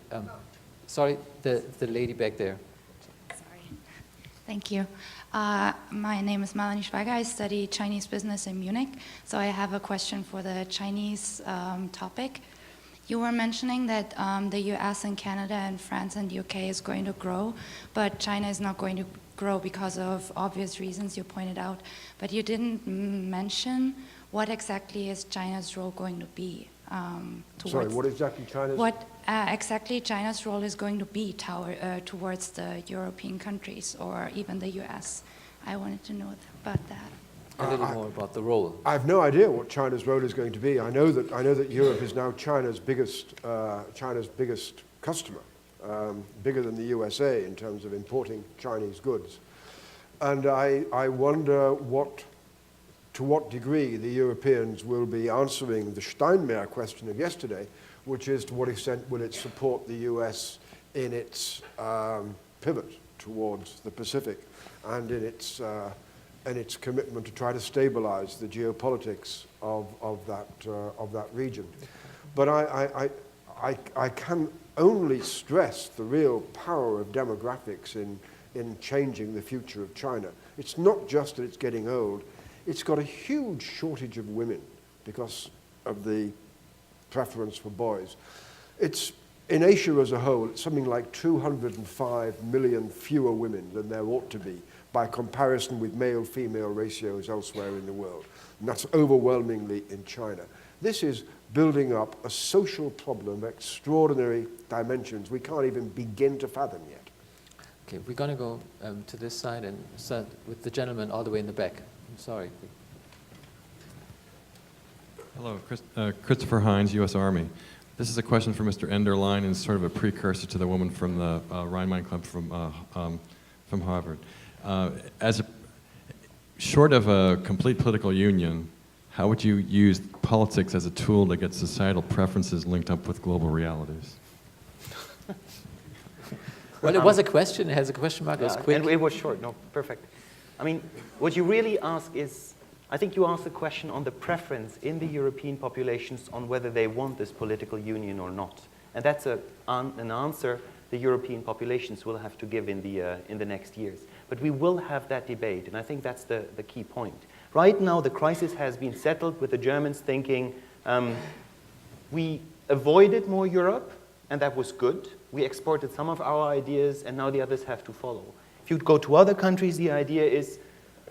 sorry, the lady back there. Thank you. My name is Melanie Schweiger. I study Chinese business in Munich. So I have a question for the Chinese topic. You were mentioning that the US and Canada and France and the UK is going to grow, but China is not going to grow because of obvious reasons you pointed out. But you didn't mention what exactly is China's role going to be. Sorry, what exactly China's? What exactly China's role is going to be towards the European countries or even the US? I wanted to know about that. A little more about the role. I have no idea what China's role is going to be. I know that Europe is now China's biggest customer, bigger than the USA in terms of importing Chinese goods, and I wonder to what degree the Europeans will be answering the Steinmeier question of yesterday, which is to what extent will it support the US in its pivot towards the Pacific and in its commitment to try to stabilize the geopolitics of that region. But I can only stress the real power of demographics in changing the future of China. It's not just that it's getting old. It's got a huge shortage of women because of the preference for boys. It's, in Asia as a whole, it's something like 205 million fewer women than there ought to be by comparison with male-female ratios elsewhere in the world. And that's overwhelmingly in China. This is building up a social problem of extraordinary dimensions we can't even begin to fathom yet. Okay, we're going to go to this side and start with the gentleman all the way in the back. I'm sorry. Hello, Christopher Hines, U.S. Army. This is a question for Mr. Enderlein and sort of a precursor to the woman from the Rhine-Main Club from Harvard. Short of a complete political union, how would you use politics as a tool to get societal preferences linked up with global realities? Well, it was a question. It has a question mark. It was quick. And it was short. No, perfect. I mean, what you really ask is, I think you asked the question on the preference in the European populations on whether they want this political union or not. And that's an answer the European populations will have to give in the next years. But we will have that debate, and I think that's the key point. Right now, the crisis has been settled with the Germans thinking, we avoided more Europe, and that was good. We exported some of our ideas, and now the others have to follow. If you go to other countries, the idea is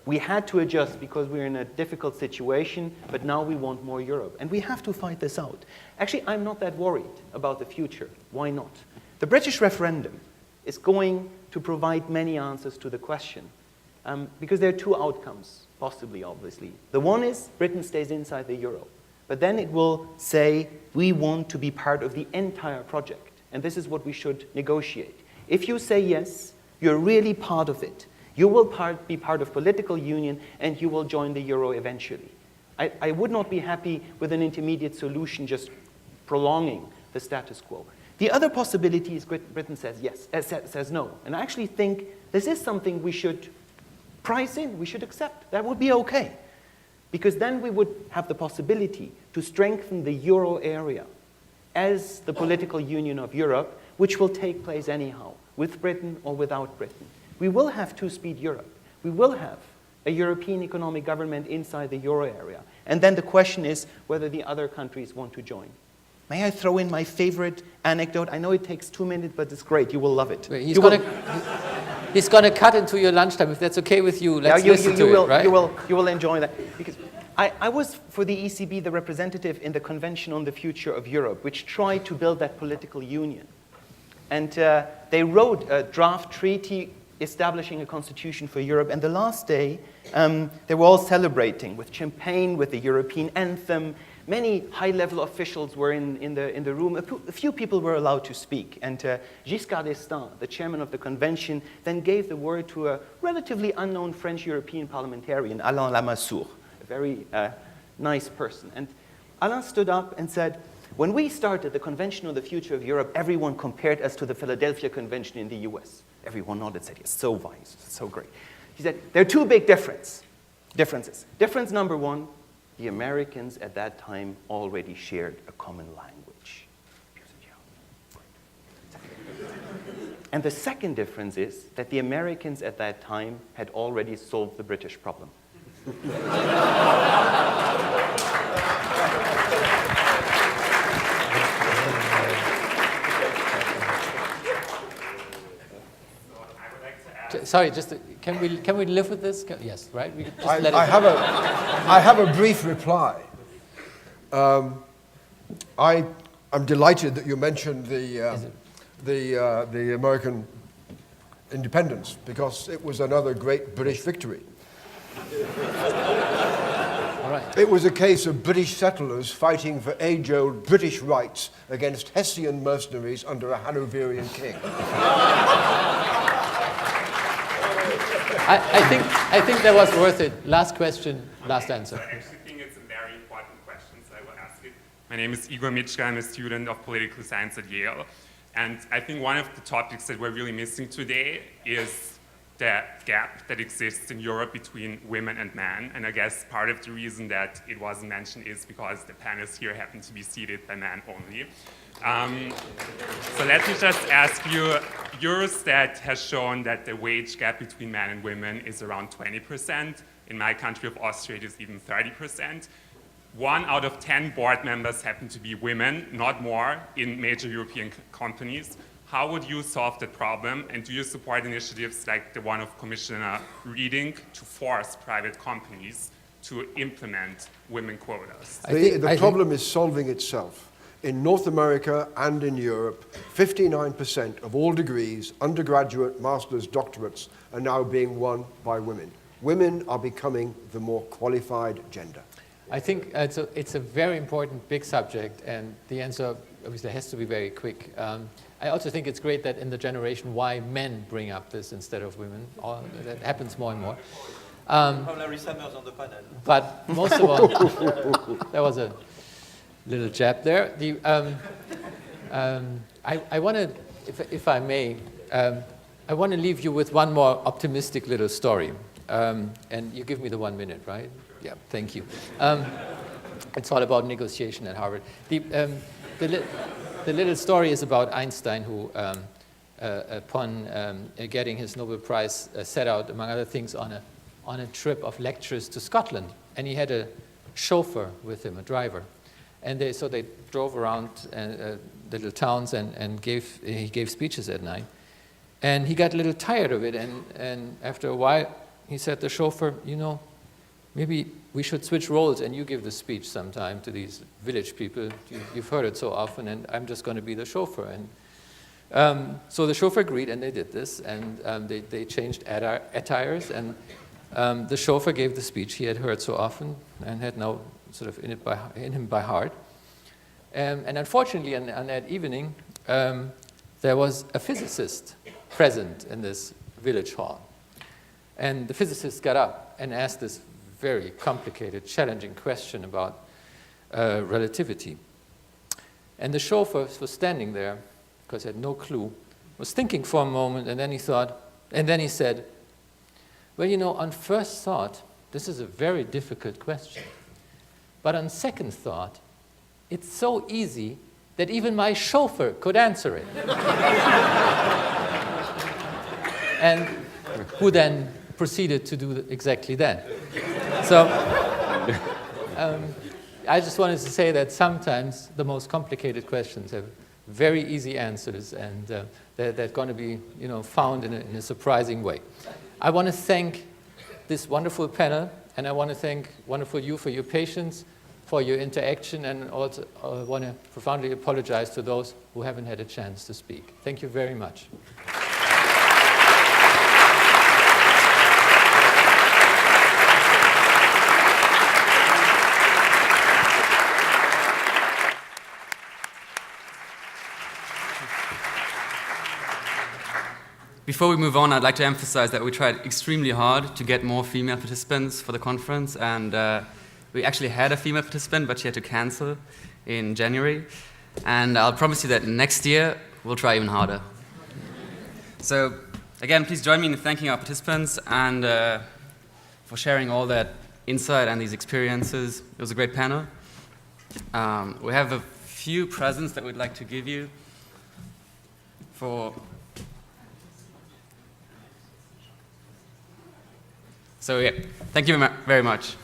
we had to adjust because we're in a difficult situation, but now we want more Europe. And we have to fight this out. Actually, I'm not that worried about the future. Why not? The British referendum is going to provide many answers to the question because there are two outcomes, possibly, obviously. The one is Britain stays inside the euro, but then it will say we want to be part of the entire project, and this is what we should negotiate. If you say yes, you're really part of it. You will be part of political union, and you will join the euro eventually. I would not be happy with an intermediate solution just prolonging the status quo. The other possibility is Britain says yes, says no. And I actually think this is something we should price in, we should accept. That would be okay. Because then we would have the possibility to strengthen the euro area as the political union of Europe, which will take place anyhow, with Britain or without Britain. We will have two-speed Europe. We will have a European economic government inside the euro area. And then the question is whether the other countries want to join. May I throw in my favorite anecdote? I know it takes 2 minutes, but it's great. You will love it. Wait, he's going to cut into your lunchtime. If that's okay with you, let's listen to it, right? You will enjoy that. Because I was, for the ECB, the representative in the Convention on the Future of Europe, which tried to build that political union. And they wrote a draft treaty establishing a constitution for Europe. And the last day, they were all celebrating with champagne, with the European anthem. Many high-level officials were in the room. A few people were allowed to speak. And Giscard d'Estaing, the chairman of the convention, then gave the word to a relatively unknown French European parliamentarian, Alain Lamassoure, a very nice person. And Alain stood up and said, when we started the Convention on the Future of Europe, everyone compared us to the Philadelphia Convention in the US. Everyone nodded and said, yes, so wise, so great. He said, there are two big differences. Difference number one, the Americans at that time already shared a common language. And the second difference is that the Americans at that time had already solved the British problem. Sorry, can we live with this? Yes, right? We just let it I have a brief reply. I'm delighted that you mentioned the American independence, because it was another great British victory. All right. It was a case of British settlers fighting for age-old British rights against Hessian mercenaries under a Hanoverian king. I think that was worth it. Last question, last answer. I actually think it's a very important question, so I will ask it. My name is Igor Mitschka. I'm a student of political science at Yale. And I think one of the topics that we're really missing today is the gap that exists in Europe between women and men. And I guess part of the reason that it wasn't mentioned is because the panelists here happen to be seated by men only. So let me just ask you, Eurostat has shown that the wage gap between men and women is around 20%. In my country of Austria, it is even 30%. 1 out of 10 board members happen to be women, not more, in major European companies. How would you solve that problem? And do you support initiatives like the one of Commissioner Reding to force private companies to implement women quotas? The problem is solving itself. In North America and in Europe, 59% of all degrees, undergraduate, master's, doctorates, are now being won by women. Women are becoming the more qualified gender. I think it's a very important, big subject, and the answer obviously has to be very quick. I also think it's great that in the generation Y, men bring up this instead of women. That happens more and more. Larry Summers on the panel. But most of all, there was a little jab there. I want to, if I may, I want to leave you with one more optimistic little story. And you give me the 1 minute, right? Yeah, thank you. It's all about negotiation at Harvard. The little story is about Einstein, who, upon getting his Nobel Prize, set out, among other things, on a trip of lectures to Scotland. And he had a chauffeur with him, a driver. And so they drove around the little towns and he gave speeches at night. And he got a little tired of it. And after a while, he said to the chauffeur, you know, maybe we should switch roles and you give the speech sometime to these village people. You've heard it so often, and I'm just going to be the chauffeur. And so the chauffeur agreed, and they did this. And they changed attires. And the chauffeur gave the speech he had heard so often and had now sort of in him by heart. And unfortunately, on that evening, there was a physicist present in this village hall. And the physicist got up and asked this very complicated, challenging question about relativity. And the chauffeur was standing there, because he had no clue, was thinking for a moment, and then he said, Well, you know, on first thought, this is a very difficult question. But on second thought, it's so easy that even my chauffeur could answer it. And who then proceeded to do exactly that. So I just wanted to say that sometimes the most complicated questions have very easy answers, and they're going to be, you know, found in a surprising way. I want to thank this wonderful panel, and I want to thank wonderful you for your patience, for your interaction, and also want to profoundly apologize to those who haven't had a chance to speak. Thank you very much. Before we move on, I'd like to emphasize that we tried extremely hard to get more female participants for the conference, and we actually had a female participant, but she had to cancel in January. And I'll promise you that next year, we'll try even harder. So, again, please join me in thanking our participants and for sharing all that insight and these experiences. It was a great panel. We have a few presents that we'd like to give you for... So yeah, thank you very much.